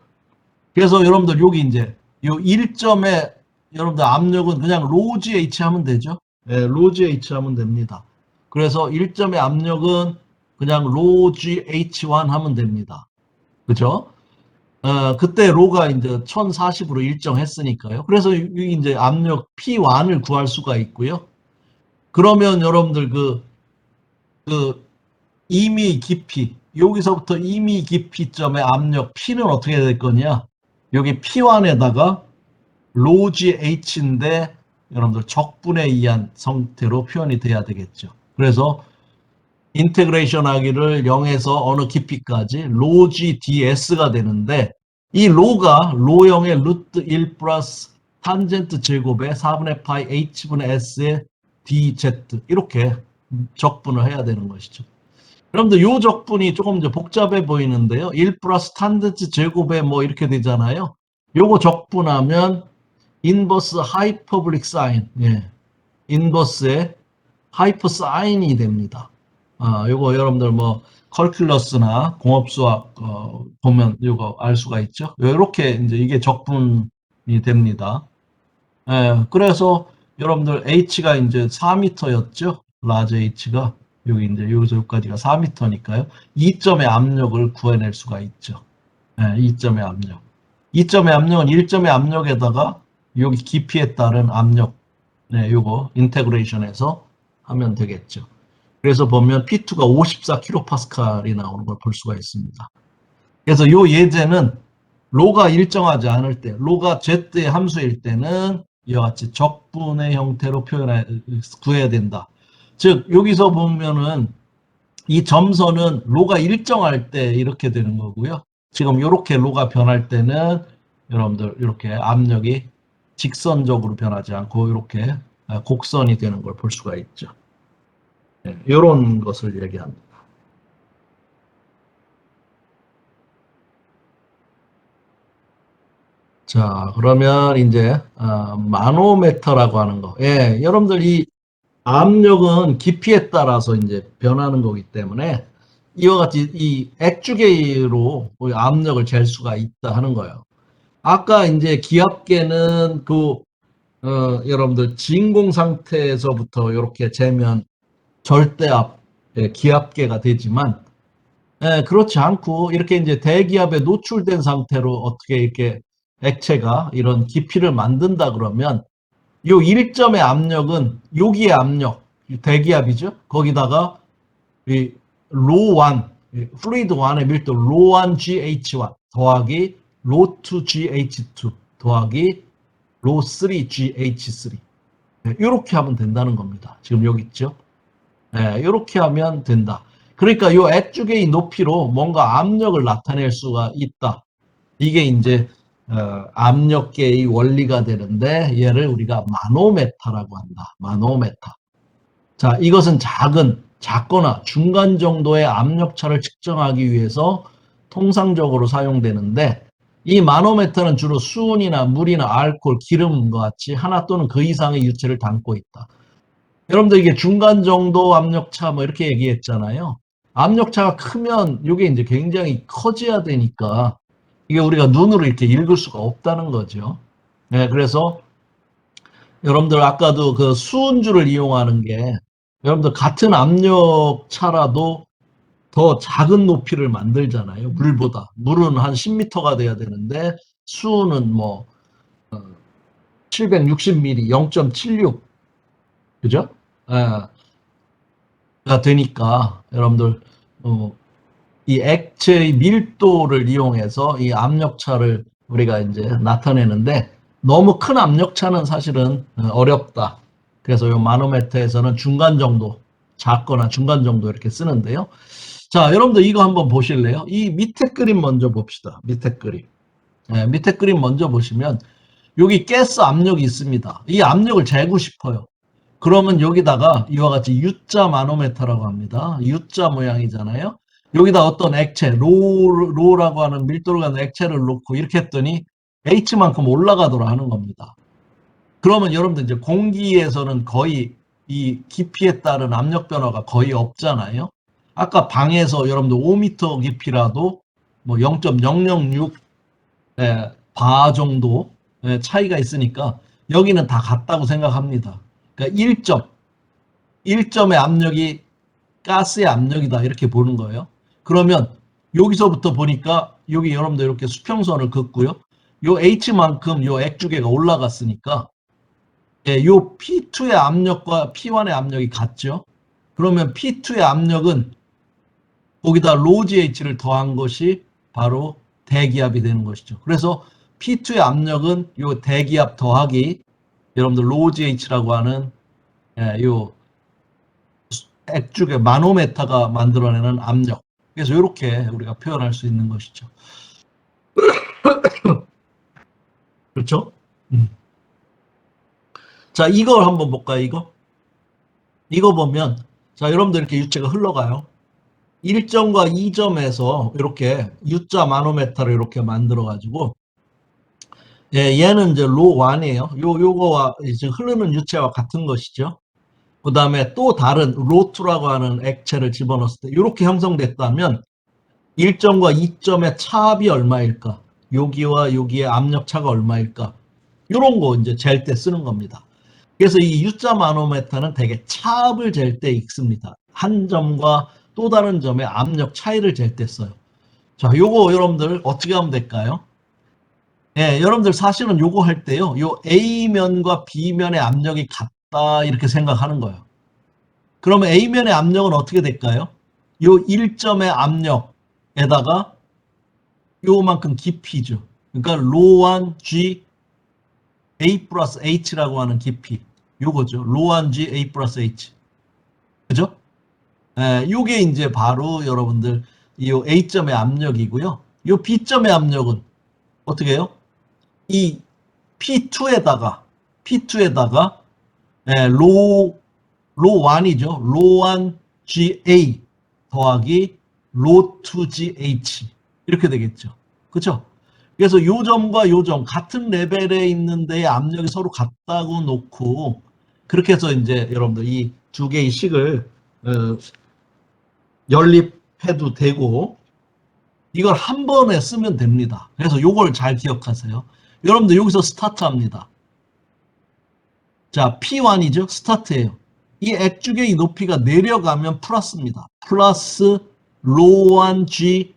그래서 여러분들 여기 이제 요 1점의 여러분들 압력은 그냥 로지 H 하면 되죠. 네, 로지 H 하면 됩니다. 그래서 1점의 압력은 그냥 로지 H1 하면 됩니다. 그죠? 그때 로가 이제 1040으로 일정했으니까요. 그래서 여기 이제 압력 P1을 구할 수가 있고요. 그러면 여러분들 그 이미 깊이, 여기서부터 이미 깊이점의 압력 P는 어떻게 될 거냐? 여기 P1에다가 로지 H인데 여러분들 적분에 의한 형태로 표현이 돼야 되겠죠. 그래서 인테그레이션 하기를 0에서 어느 깊이까지 로지 ds가 되는데 이 로가 로형의 루트 1 플러스 탄젠트 제곱에 4분의 파이 h분의 s의 dz 이렇게 적분을 해야 되는 것이죠. 여러분들 이 적분이 조금 이제 복잡해 보이는데요. 1 플러스 탄젠트 제곱에 뭐 이렇게 되잖아요. 요거 적분하면 인버스 하이퍼블릭 사인, 예. 인버스의 하이퍼 사인이 됩니다. 요거 여러분들 뭐 컬큘러스나 공업수학 보면 이거 알 수가 있죠. 이렇게 이제 이게 적분이 됩니다. 예, 그래서 여러분들 H가 이제 4m였죠. 라지 H가 여기 이제 여기서 여기까지가 4m니까요. 2점의 압력을 구해낼 수가 있죠. 예, 2점의 압력. 2점의 압력은 1점의 압력에다가 여기 깊이에 따른 압력, 네, 요거 인테그레이션해서 하면 되겠죠. 그래서 보면 P2가 54kPa이 나오는 걸 볼 수가 있습니다. 그래서 요 예제는 로가 일정하지 않을 때, 로가 Z의 함수일 때는 이와 같이 적분의 형태로 구해야 된다. 즉 여기서 보면은 이 점선은 로가 일정할 때 이렇게 되는 거고요. 지금 이렇게 로가 변할 때는 여러분들 이렇게 압력이 직선적으로 변하지 않고 이렇게 곡선이 되는 걸 볼 수가 있죠. 네, 이런 것을 얘기합니다. 자, 그러면 이제 마노메터라고 하는 거. 예, 여러분들 이 압력은 깊이에 따라서 이제 변하는 거기 때문에 이와 같이 이 액주계로 압력을 잴 수가 있다 하는 거예요. 아까 이제 기압계는 여러분들 진공 상태에서부터 이렇게 재면 절대압, 기압계가 되지만, 그렇지 않고 이렇게 이제 대기압에 노출된 상태로 어떻게 이렇게 액체가 이런 깊이를 만든다 그러면 요 1점의 압력은 여기의 압력, 대기압이죠. 거기다가 이 로1, 플루이드 1의 밀도 로1 GH1 더하기 로2 GH2 더하기 로3 GH3 이렇게 하면 된다는 겁니다. 지금 여기 있죠. 이렇게 하면 된다. 그러니까 이 액주계의 높이로 뭔가 압력을 나타낼 수가 있다. 이게 이제 압력계의 원리가 되는데 얘를 우리가 마노메타라고 한다. 마노메타. 자, 이것은 작거나 중간 정도의 압력차를 측정하기 위해서 통상적으로 사용되는데 이 마노메터는 주로 수은이나 물이나 알코올, 기름과 같이 하나 또는 그 이상의 유체를 담고 있다. 여러분들 이게 중간 정도 압력차 뭐 이렇게 얘기했잖아요. 압력차가 크면 이게 이제 굉장히 커져야 되니까 이게 우리가 눈으로 이렇게 읽을 수가 없다는 거죠. 네, 그래서 여러분들 아까도 그 수은주를 이용하는 게 여러분들 같은 압력차라도 더 작은 높이를 만들잖아요. 물보다. 물은 한 10m가 돼야 되는데 수은은 뭐 760mm, 0.76 그죠? 예, 가 되니까 여러분들 이 액체의 밀도를 이용해서 이 압력차를 우리가 이제 나타내는데 너무 큰 압력차는 사실은 어렵다. 그래서 이 마노메터에서는 중간 정도, 작거나 중간 정도 이렇게 쓰는데요. 자, 여러분들 이거 한번 보실래요? 이 밑에 그림 먼저 봅시다. 밑에 그림. 네, 밑에 그림 먼저 보시면 여기 가스 압력이 있습니다. 이 압력을 재고 싶어요. 그러면 여기다가 이와 같이 U자 마노메터라고 합니다. U자 모양이잖아요. 여기다 어떤 액체, 로라고 하는 밀도를 가는 액체를 놓고 이렇게 했더니 H만큼 올라가도록 하는 겁니다. 그러면 여러분들 이제 공기에서는 거의 이 깊이에 따른 압력 변화가 거의 없잖아요. 아까 방에서 여러분들 5m 깊이라도 뭐 0.006 바 정도 차이가 있으니까 여기는 다 같다고 생각합니다. 그러니까 1점의 압력이 가스의 압력이다 이렇게 보는 거예요. 그러면 여기서부터 보니까 여기 여러분들 이렇게 수평선을 긋고요. 요 H만큼 요 액주계가 올라갔으니까 요 P2의 압력과 P1의 압력이 같죠. 그러면 P2의 압력은 거기다 로GH를 더한 것이 바로 대기압이 되는 것이죠. 그래서 P2의 압력은 요 대기압 더하기 여러분들 로GH라고 하는 요 액죽의 마노메터가 만들어내는 압력. 그래서 이렇게 우리가 표현할 수 있는 것이죠. 그렇죠? 자, 이걸 한번 볼까요, 이거? 이거 보면, 자, 여러분들 이렇게 유체가 흘러가요. 1점과 2점에서 이렇게 U자 마노메터를 이렇게 만들어가지고, 얘는 이제 로1이에요. 요거와 지금 흐르는 유체와 같은 것이죠. 그 다음에 또 다른 로2라고 하는 액체를 집어넣었을 때, 이렇게 형성됐다면, 1점과 2점의 차압이 얼마일까? 여기와 여기의 압력차가 얼마일까? 이런 거 이제 잴 때 쓰는 겁니다. 그래서 이 U자 마노메터는 대개 차압을 잴 때 읽습니다. 한 점과 또 다른 점의 압력 차이를 잴 때 써요. 자, 요거 여러분들 어떻게 하면 될까요? 예, 여러분들 사실은 요거 할 때요. 요 A면과 B면의 압력이 같다 이렇게 생각하는 거예요. 그러면 A면의 압력은 어떻게 될까요? 요 1점의 압력에다가 요만큼 깊이죠. 그러니까 로1 G A 플러스 H라고 하는 깊이. 요거죠. 로1 G A 플러스 H. 그죠? 요게 이제 바로 여러분들 이 A점의 압력이고요. 요 B점의 압력은 어떻게 해요? 이 P2에다가 로1이죠. 로1 GA 더하기 로2 GH 이렇게 되겠죠. 그렇죠? 그래서 요 점과 요 점 같은 레벨에 있는데 압력이 서로 같다고 놓고 그렇게 해서 이제 여러분들 이 두 개의 식을 연립해도 되고 이걸 한 번에 쓰면 됩니다. 그래서 요걸 잘 기억하세요. 여러분들 여기서 스타트합니다. 자, P1이죠. 스타트예요. 이 액죽의 이 높이가 내려가면 플러스입니다. 플러스 로1G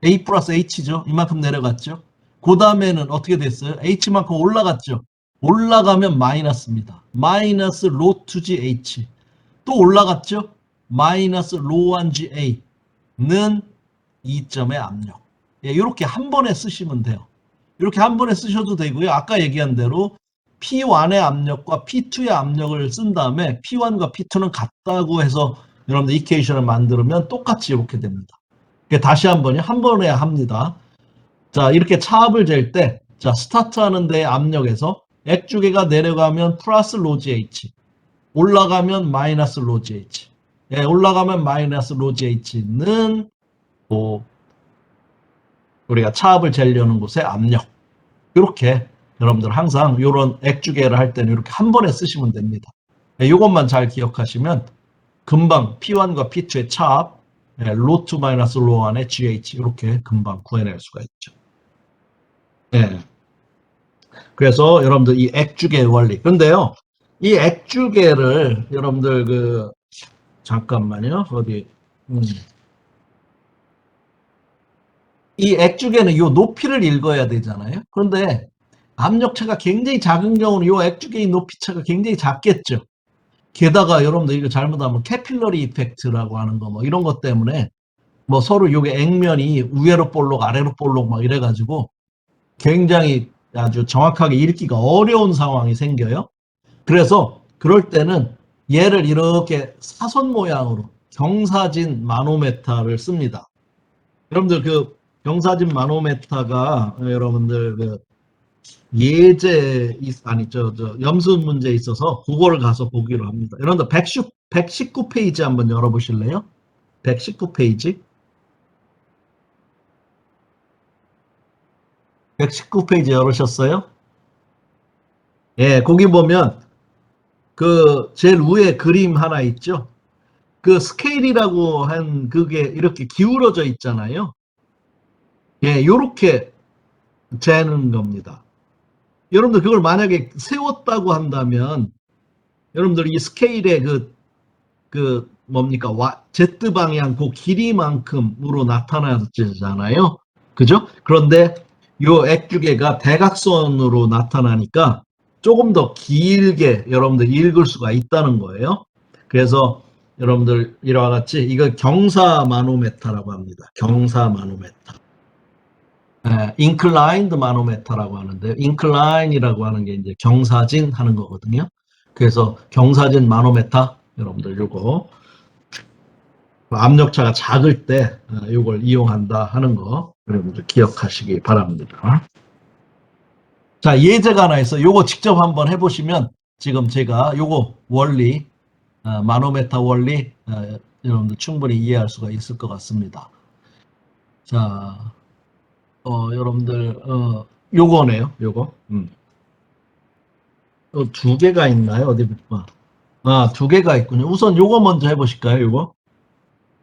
A 플러스 H죠. 이만큼 내려갔죠. 그 다음에는 어떻게 됐어요? H만큼 올라갔죠. 올라가면 마이너스입니다. 마이너스 로2G H. 또 올라갔죠. 마이너스 로1G A는 2점의 압력. 이렇게 한 번에 쓰시면 돼요. 이렇게 한 번에 쓰셔도 되고요. 아까 얘기한 대로 P1의 압력과 P2의 압력을 쓴 다음에 P1과 P2는 같다고 해서 여러분들 이퀘이션을 만들면 똑같이 이렇게 됩니다. 다시 한 번에 합니다. 자, 이렇게 차압을 잴 때, 자, 스타트 하는 데의 압력에서 액주계가 내려가면 플러스 로GH, 올라가면 마이너스 로GH. 올라가면 마이너스 로GH는 우리가 차압을 재려는 곳의 압력. 이렇게 여러분들 항상 이런 액주계를 할 때는 이렇게 한 번에 쓰시면 됩니다. 이것만 잘 기억하시면 금방 P1과 P2의 차압, 루트 마이너스 로 안에 GH 이렇게 금방 구해낼 수가 있죠. 예. 그래서 여러분들 이 액주계 원리. 근데요, 이 액주계를 여러분들 잠깐만요. 어디 음. 이 액주계는 이 높이를 읽어야 되잖아요. 그런데 압력차가 굉장히 작은 경우는 이 액주계의 높이차가 굉장히 작겠죠. 게다가 여러분들 이거 잘못하면 캐필러리 이펙트라고 하는 거 뭐 이런 것 때문에 뭐 서로 요게 액면이 위로 볼록 아래로 볼록 막 이래가지고 굉장히 아주 정확하게 읽기가 어려운 상황이 생겨요. 그래서 그럴 때는 얘를 이렇게 사선 모양으로 경사진 마노메타를 씁니다. 여러분들 경사진 마노메타가 여러분들 예제 아니 저 염수 문제에 있어서 그거를 가서 보기로 합니다. 여러분들 119페이지 한번 열어보실래요? 119페이지. 119페이지 열으셨어요? 예, 거기 보면 제일 위에 그림 하나 있죠? 그 스케일이라고 한 그게 이렇게 기울어져 있잖아요. 예, 요렇게 재는 겁니다. 여러분들 그걸 만약에 세웠다고 한다면 여러분들 이 스케일의 뭡니까? Z 방향 그 길이만큼으로 나타나잖아요. 그죠? 그런데 요 액주계가 대각선으로 나타나니까 조금 더 길게 여러분들 읽을 수가 있다는 거예요. 그래서 여러분들 이와 같이 이거 경사 마노메타라고 합니다. 경사 마노메타. inclined 마노메타라고 하는데 incline이라고 하는 게 이제 경사진 하는 거거든요. 그래서 경사진 마노메타 여러분들 요거 압력차가 작을 때 이걸 이용한다 하는 거 여러분들 기억하시기 바랍니다. 자, 예제가 하나 있어. 요거 직접 한번 해보시면 지금 제가 요거 원리 마노메타 원리 여러분들 충분히 이해할 수가 있을 것 같습니다. 자, 여러분들 요거네요. 요거. 두 개가 있나요? 어디 볼까? 두 개가 있군요. 우선 요거 먼저 해보실까요? 요거.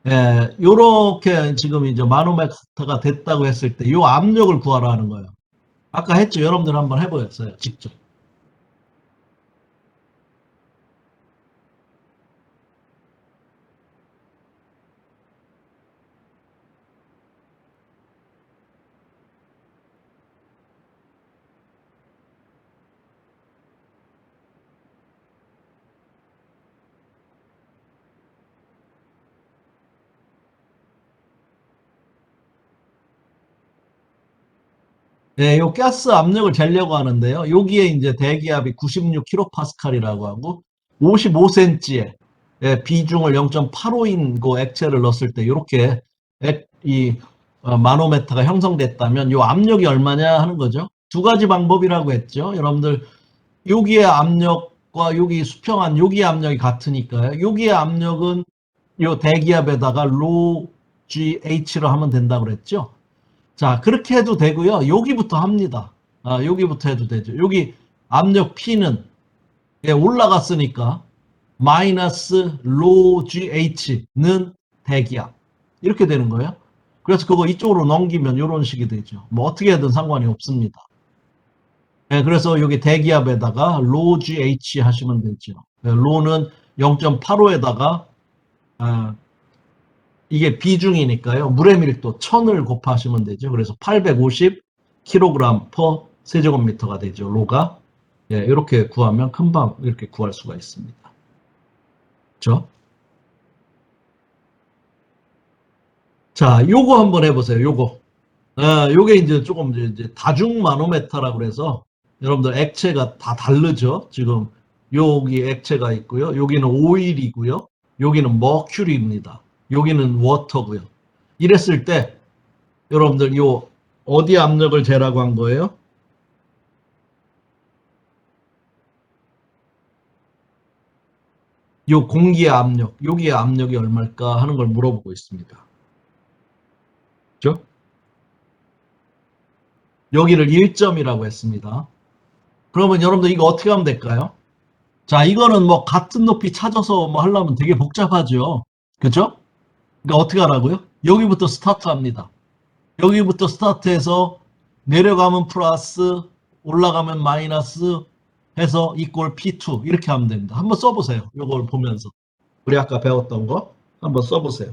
예, 요렇게 지금 이제 마노메타가 됐다고 했을 때 요 압력을 구하라 하는 거예요. 아까 했죠. 여러분들 한번 해보셨어요. 직접. 네, 요 가스 압력을 재려고 하는데요. 여기에 이제 대기압이 96kPa이라고 하고 55cm의 비중을 0.85인 그 액체를 넣었을 때 이렇게 이 마노메터가 형성됐다면 요 압력이 얼마냐 하는 거죠. 두 가지 방법이라고 했죠. 여러분들 여기의 압력과 여기 수평한 여기의 압력이 같으니까요. 여기의 압력은 요 대기압에다가 로 GH로 하면 된다고 그랬죠. 자, 그렇게 해도 되고요. 여기부터 합니다. 여기부터 해도 되죠. 여기 압력 P는 올라갔으니까 마이너스 로 GH는 대기압. 이렇게 되는 거예요. 그래서 그거 이쪽으로 넘기면 이런 식이 되죠. 뭐 어떻게 하든 상관이 없습니다. 그래서 여기 대기압에다가 로 GH 하시면 되죠. 로는 0.85에다가 이게 비중이니까요. 물의 밀도 1000을 곱하시면 되죠. 그래서 850kg per 세제곱미터가 되죠. 로가. 이렇게 구하면 금방 이렇게 구할 수가 있습니다. 그렇죠? 자, 요거 한번 해보세요. 요거. 요게 이제 조금 이제 다중 마노메터라고 그래서 여러분들 액체가 다 다르죠. 지금 여기 액체가 있고요. 여기는 오일이고요. 여기는 머큐리입니다. 여기는 워터고요. 이랬을 때 여러분들 요 어디 압력을 재라고 한 거예요? 요 공기의 압력, 여기의 압력이 얼마일까 하는 걸 물어보고 있습니다. 그죠? 여기를 1점이라고 했습니다. 그러면 여러분들 이거 어떻게 하면 될까요? 자, 이거는 뭐 같은 높이 찾아서 뭐 하려면 되게 복잡하죠. 그죠? 그러니까 어떻게 하라고요? 여기부터 스타트합니다. 여기부터 스타트해서 내려가면 플러스, 올라가면 마이너스 해서 이꼴 P2 이렇게 하면 됩니다. 한번 써보세요. 이걸 보면서. 우리 아까 배웠던 거 한번 써보세요.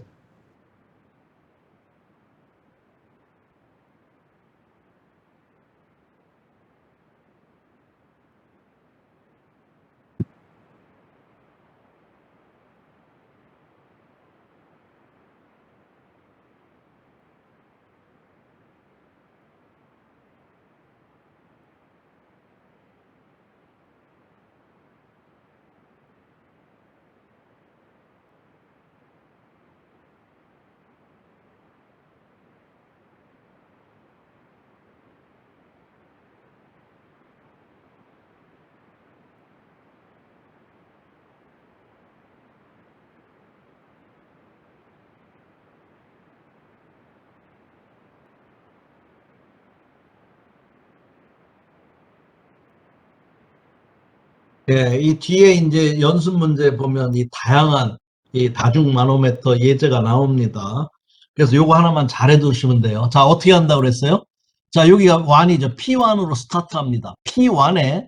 예, 이 뒤에 이제 연습 문제 보면 이 다양한 이 다중 마노메터 예제가 나옵니다. 그래서 요거 하나만 잘해 두시면 돼요. 자, 어떻게 한다고 그랬어요? 자, 여기가 1이죠. P1으로 스타트합니다. P1에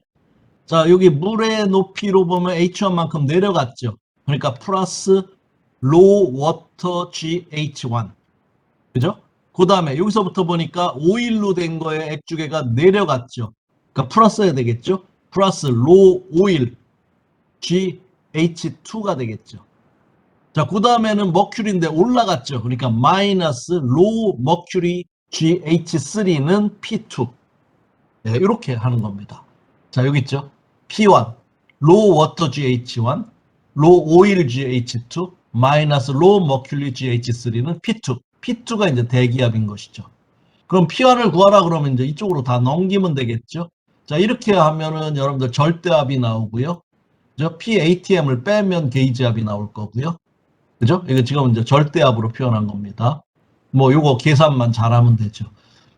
자, 여기 물의 높이로 보면 H1만큼 내려갔죠. 그러니까 플러스 low water GH1. 그죠? 그 다음에 여기서부터 보니까 오일로 된 거에 액주계가 내려갔죠. 그러니까 플러스 해야 되겠죠? 플러스 low oil GH2가 되겠죠. 자, 그 다음에는 머큐리인데 올라갔죠. 그러니까 마이너스 low mercury GH3는 P2. 네, 이렇게 하는 겁니다. 자, 여기 있죠. P1, low water GH1, low oil GH2, 마이너스 low mercury GH3는 P2. P2가 이제 대기압인 것이죠. 그럼 P1을 구하라 그러면 이제 이쪽으로 다 넘기면 되겠죠. 자, 이렇게 하면은 여러분들 절대압이 나오고요. 그죠? PATM을 빼면 게이지압이 나올 거고요. 그죠? 이거 지금 이제 절대압으로 표현한 겁니다. 뭐 요거 계산만 잘하면 되죠.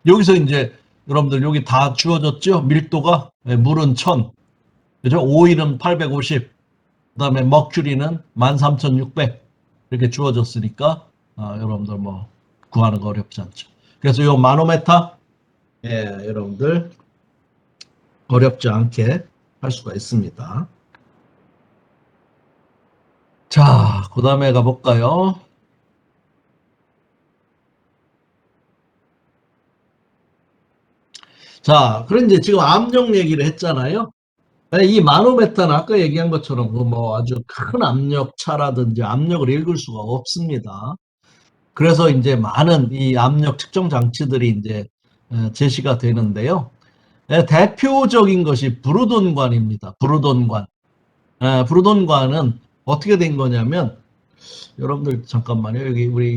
여기서 이제 여러분들 여기 다 주어졌죠? 밀도가 물은 1000, 그죠? 오일은 850, 그다음에 머큐리는 13600 이렇게 주어졌으니까 여러분들 뭐 구하는 거 어렵지 않죠. 그래서 요 마노메타 여러분들 어렵지 않게 할 수가 있습니다. 자, 그 다음에 가볼까요? 자, 그럼 이제 지금 압력 얘기를 했잖아요. 이 마노메타는 아까 얘기한 것처럼 뭐 아주 큰 압력 차라든지 압력을 읽을 수가 없습니다. 그래서 이제 많은 이 압력 측정 장치들이 이제 제시가 되는데요. 대표적인 것이 브루돈관입니다. 브루돈관. 브루돈관은 어떻게 된 거냐면 여러분들 잠깐만요.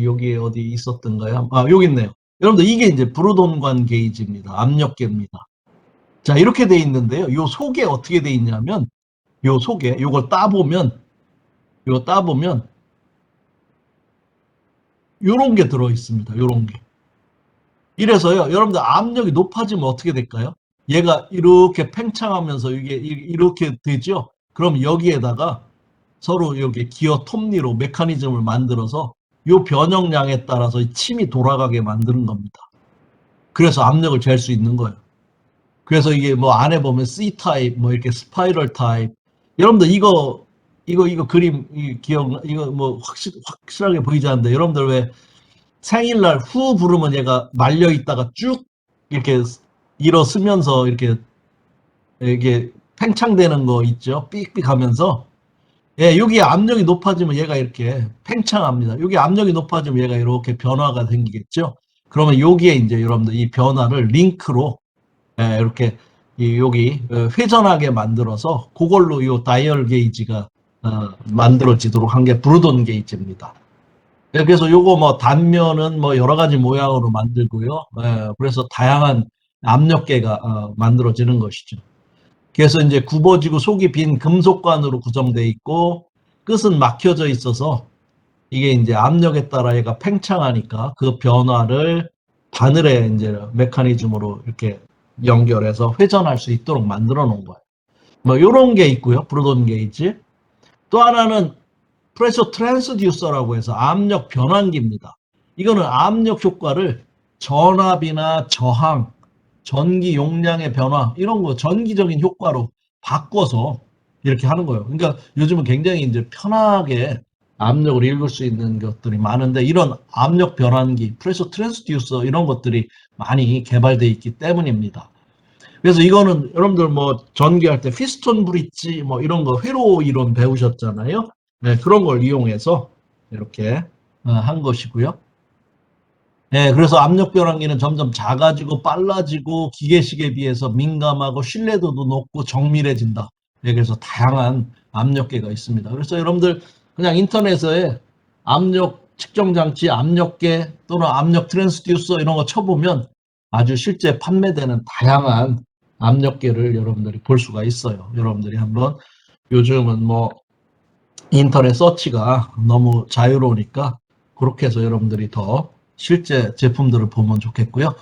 여기 어디 있었던가요? 아, 여기 있네요. 여러분들 이게 이제 브루돈관 게이지입니다. 압력계입니다. 자, 이렇게 돼 있는데요. 요 속에 어떻게 돼 있냐면 요 속에 요걸 따보면 요런 게 들어 있습니다. 요런 게. 이래서요. 여러분들 압력이 높아지면 어떻게 될까요? 얘가 이렇게 팽창하면서 이게 이렇게 되죠. 그럼 여기에다가 서로 여기 기어 톱니로 메커니즘을 만들어서 요 변형량에 따라서 침이 돌아가게 만드는 겁니다. 그래서 압력을 잴 수 있는 거예요. 그래서 이게 뭐 안에 보면 C 타입, 뭐 이렇게 스파이럴 타입. 여러분들 이거 그림 기억 이거 뭐 확실하게 보이지 않는데 여러분들 왜 생일날 후 부르면 얘가 말려 있다가 쭉 이렇게 일어서면서 이렇게 이게 팽창되는 거 있죠? 삑삑 하면서 여기 압력이 높아지면 얘가 이렇게 팽창합니다. 여기 압력이 높아지면 얘가 이렇게 변화가 생기겠죠? 그러면 여기에 이제 여러분들 이 변화를 링크로 이렇게 여기 회전하게 만들어서 그걸로 이 다이얼 게이지가 만들어지도록 한 게 브루돈 게이지입니다. 그래서 요거 뭐 단면은 뭐 여러 가지 모양으로 만들고요. 그래서 다양한 압력계가 만들어지는 것이죠. 그래서 이제 굽어지고 속이 빈 금속관으로 구성되어 있고 끝은 막혀져 있어서 이게 이제 압력에 따라 얘가 팽창하니까 그 변화를 바늘의 이제 메커니즘으로 이렇게 연결해서 회전할 수 있도록 만들어 놓은 거예요. 뭐 요런 게 있고요. 브루돈 게이지. 또 하나는 프레셔 트랜스듀서라고 해서 압력 변환기입니다. 이거는 압력 효과를 전압이나 저항, 전기 용량의 변화 이런 거 전기적인 효과로 바꿔서 이렇게 하는 거예요. 그러니까 요즘은 굉장히 이제 편하게 압력을 읽을 수 있는 것들이 많은데 이런 압력 변환기, 프레셔 트랜스듀서 이런 것들이 많이 개발되어 있기 때문입니다. 그래서 이거는 여러분들 뭐 전기할 때 피스톤 브릿지 뭐 이런 거 회로 이론 배우셨잖아요. 네, 그런 걸 이용해서 이렇게 한 것이고요. 네, 그래서 압력 변환기는 점점 작아지고 빨라지고 기계식에 비해서 민감하고 신뢰도도 높고 정밀해진다. 네, 그래서 다양한 압력계가 있습니다. 그래서 여러분들 그냥 인터넷에 압력 측정 장치, 압력계 또는 압력 트랜스듀서 이런 거 쳐보면 아주 실제 판매되는 다양한 압력계를 여러분들이 볼 수가 있어요. 여러분들이 한번 요즘은 뭐 인터넷 서치가 너무 자유로우니까 그렇게 해서 여러분들이 더 실제 제품들을 보면 좋겠고요.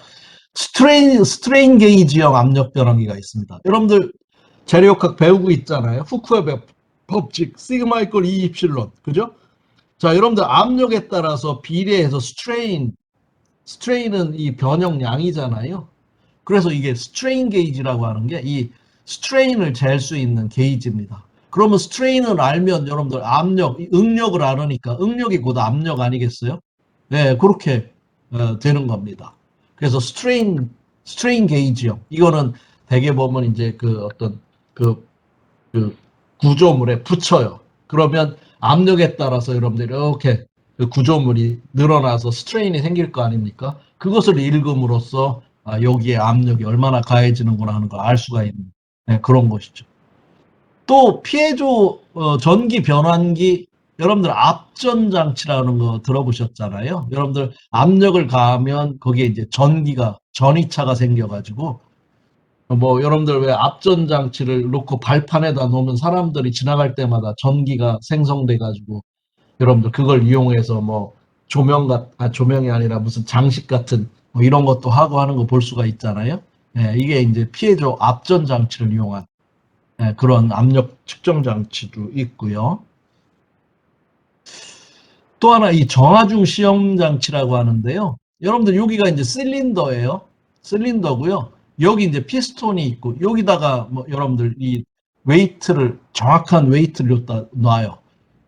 스트레인 게이지형 압력 변환기가 있습니다. 여러분들 재료역학 배우고 있잖아요. 후쿠의 법칙, 시그마 이퀄 E 입실론. 그죠? 자, 여러분들 압력에 따라서 비례해서 스트레인은 이 변형량이잖아요. 그래서 이게 스트레인 게이지라고 하는 게 이 스트레인을 잴 수 있는 게이지입니다. 그러면 스트레인을 알면 여러분들 압력, 응력을 알으니까 응력이 곧 압력 아니겠어요? 네, 그렇게 되는 겁니다. 그래서 스트레인 게이지요. 이거는 대개 보면 이제 그 어떤 그, 그 구조물에 붙여요. 그러면 압력에 따라서 여러분들이 이렇게 그 구조물이 늘어나서 스트레인이 생길 거 아닙니까? 그것을 읽음으로써 여기에 압력이 얼마나 가해지는구나 하는 걸 알 수가 있는 그런 것이죠. 또 피해조 전기 변환기 여러분들 압전 장치라는 거 들어보셨잖아요. 여러분들 압력을 가하면 거기에 이제 전이차가 생겨가지고 뭐 여러분들 왜 압전 장치를 놓고 발판에다 놓으면 사람들이 지나갈 때마다 전기가 생성돼가지고 여러분들 그걸 이용해서 뭐 조명이 아니라 무슨 장식 같은 뭐 이런 것도 하고 하는 거 볼 수가 있잖아요. 예, 이게 이제 피해조 압전 장치를 이용한 그런 압력 측정 장치도 있고요. 또 하나 이 정화중 시험 장치라고 하는데요. 여러분들 여기가 이제 실린더예요. 실린더고요. 여기 이제 피스톤이 있고 여기다가 뭐 여러분들 이 웨이트를 정확한 웨이트를 여기다 놔요.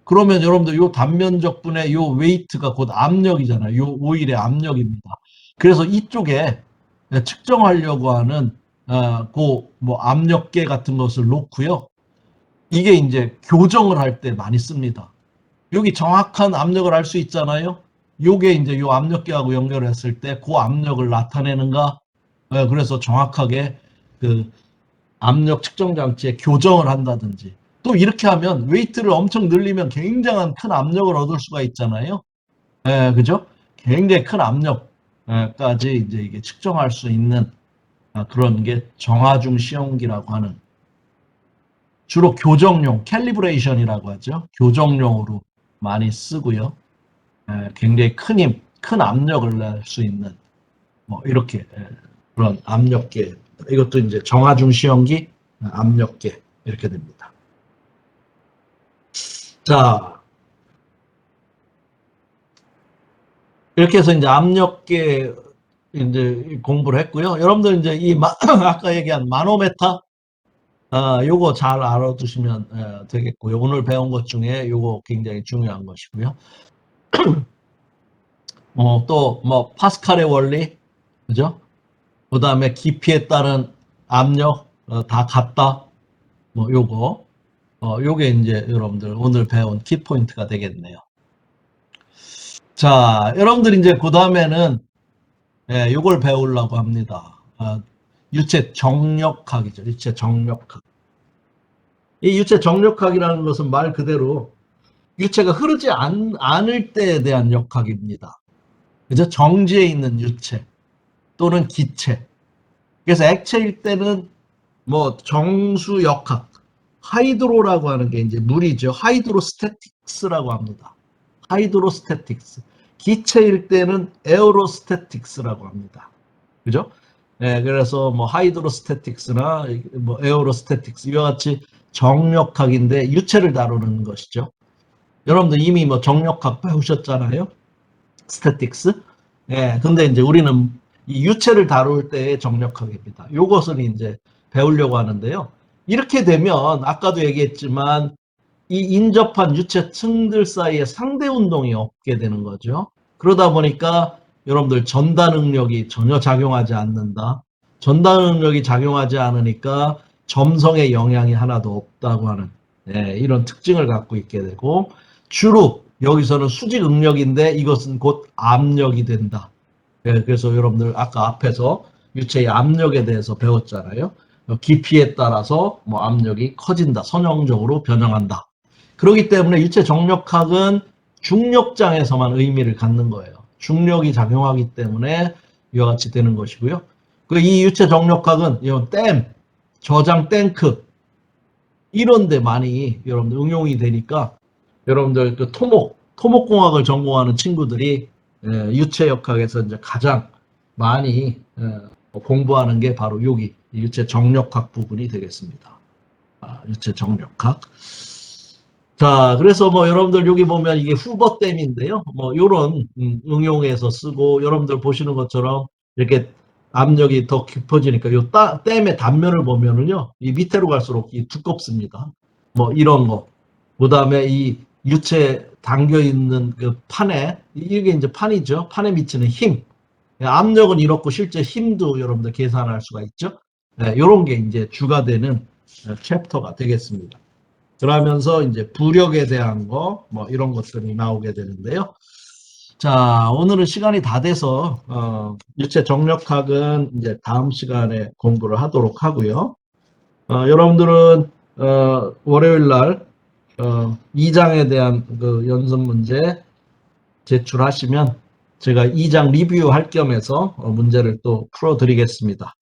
그러면 여러분들 요 단면적분의 요 웨이트가 곧 압력이잖아요. 요 오일의 압력입니다. 그래서 이쪽에 측정하려고 하는 그뭐 압력계 같은 것을 놓고요. 이게 이제 교정을 할 때 많이 씁니다. 여기 정확한 압력을 알 수 있잖아요. 요게 이제 요 압력계하고 연결했을 때 그 압력을 나타내는가? 그래서 정확하게 그 압력 측정 장치에 교정을 한다든지 또 이렇게 하면 웨이트를 엄청 늘리면 굉장한 큰 압력을 얻을 수가 있잖아요. 그죠? 굉장히 큰 압력까지 이제 이게 측정할 수 있는 그런 게 정화중 시험기라고 하는 주로 교정용, 캘리브레이션이라고 하죠. 교정용으로 많이 쓰고요. 굉장히 큰 힘, 큰 압력을 낼 수 있는 뭐 이렇게 그런 압력계. 이것도 이제 정화중 시험기, 압력계 이렇게 됩니다. 자, 이렇게 해서 이제 압력계 이제 공부를 했고요. 여러분들 이제 이 아까 얘기한 마노메타 요거 잘 알아두시면 되겠고요. 오늘 배운 것 중에 요거 굉장히 중요한 것이고요. 또 뭐 파스칼의 원리, 그죠? 그 다음에 깊이에 따른 압력 다 같다. 뭐 요게 이제 여러분들 오늘 배운 키포인트가 되겠네요. 자, 여러분들 이제 그 다음에는 요걸 배우려고 합니다. 유체 정력학이죠. 유체 정력학. 이 유체 정력학이라는 것은 말 그대로 유체가 흐르지 않을 때에 대한 역학입니다. 그죠? 정지에 있는 유체 또는 기체. 그래서 액체일 때는 뭐 정수 역학, 하이드로라고 하는 게 이제 물이죠. 하이드로스태틱스라고 합니다. 하이드로스태틱스. 기체일 때는 에어로스태틱스라고 합니다. 그죠? 그래서 뭐 하이드로스태틱스나 뭐 에어로스태틱스 이와 같이 정력학인데 유체를 다루는 것이죠. 여러분들 이미 뭐 정력학 배우셨잖아요. 스태틱스. 예, 근데 이제 우리는 이 유체를 다룰 때의 정력학입니다. 요것을 이제 배우려고 하는데요. 이렇게 되면 아까도 얘기했지만 이 인접한 유체층들 사이에 상대 운동이 없게 되는 거죠. 그러다 보니까 여러분들 전달 능력이 전혀 작용하지 않는다. 전달 능력이 작용하지 않으니까 점성에 영향이 하나도 없다고 하는 이런 특징을 갖고 있게 되고 주로 여기서는 수직 응력인데 이것은 곧 압력이 된다. 그래서 여러분들 아까 앞에서 유체의 압력에 대해서 배웠잖아요. 깊이에 따라서 뭐 압력이 커진다. 선형적으로 변형한다. 그렇기 때문에 유체 정력학은 중력장에서만 의미를 갖는 거예요. 중력이 작용하기 때문에 이와 같이 되는 것이고요. 이 유체 정력학은 이런 댐, 저장 탱크 이런 데 많이 여러분들 응용이 되니까 여러분들 그 토목공학을 전공하는 친구들이 유체역학에서 이제 가장 많이 공부하는 게 바로 여기 유체 정력학 부분이 되겠습니다. 유체 정력학. 자, 그래서 뭐 여러분들 여기 보면 이게 후버댐인데요. 뭐 요런 응용해서 쓰고 여러분들 보시는 것처럼 이렇게 압력이 더 깊어지니까 요 댐의 단면을 보면은요. 이 밑으로 갈수록 이 두껍습니다. 뭐 이런 거. 그다음에 이 유체 담겨 있는 그 판에 이게 이제 판이죠. 판에 미치는 힘. 압력은 이렇고 실제 힘도 여러분들 계산할 수가 있죠. 네, 이런 게 이제 주가 되는 챕터가 되겠습니다. 그러면서 이제 부력에 대한 거, 뭐 이런 것들이 나오게 되는데요. 자, 오늘은 시간이 다 돼서, 유체 정력학은 이제 다음 시간에 공부를 하도록 하고요. 여러분들은, 월요일 날, 2장에 대한 그 연습 문제 제출하시면 제가 2장 리뷰할 겸해서 문제를 또 풀어드리겠습니다.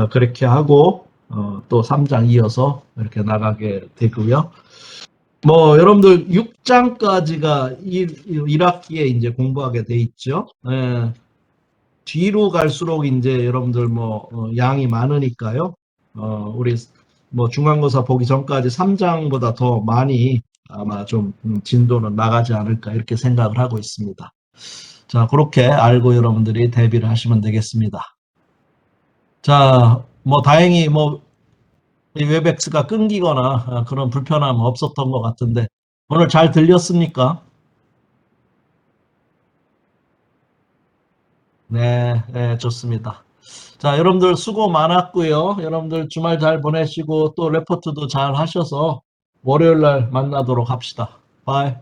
그렇게 하고, 또 3장 이어서 이렇게 나가게 되고요. 뭐 여러분들 6장까지가 1학기에 이제 공부하게 돼 있죠. 예, 뒤로 갈수록 이제 여러분들 뭐 양이 많으니까요. 우리 뭐 중간고사 보기 전까지 3장보다 더 많이 아마 좀 진도는 나가지 않을까 이렇게 생각을 하고 있습니다. 자, 그렇게 알고 여러분들이 대비를 하시면 되겠습니다. 자, 뭐 다행히 뭐 웹엑스가 끊기거나 그런 불편함 없었던 것 같은데 오늘 잘 들렸습니까? 네, 네, 좋습니다. 자, 여러분들 수고 많았고요. 여러분들 주말 잘 보내시고 또 레포트도 잘 하셔서 월요일 날 만나도록 합시다. 바이.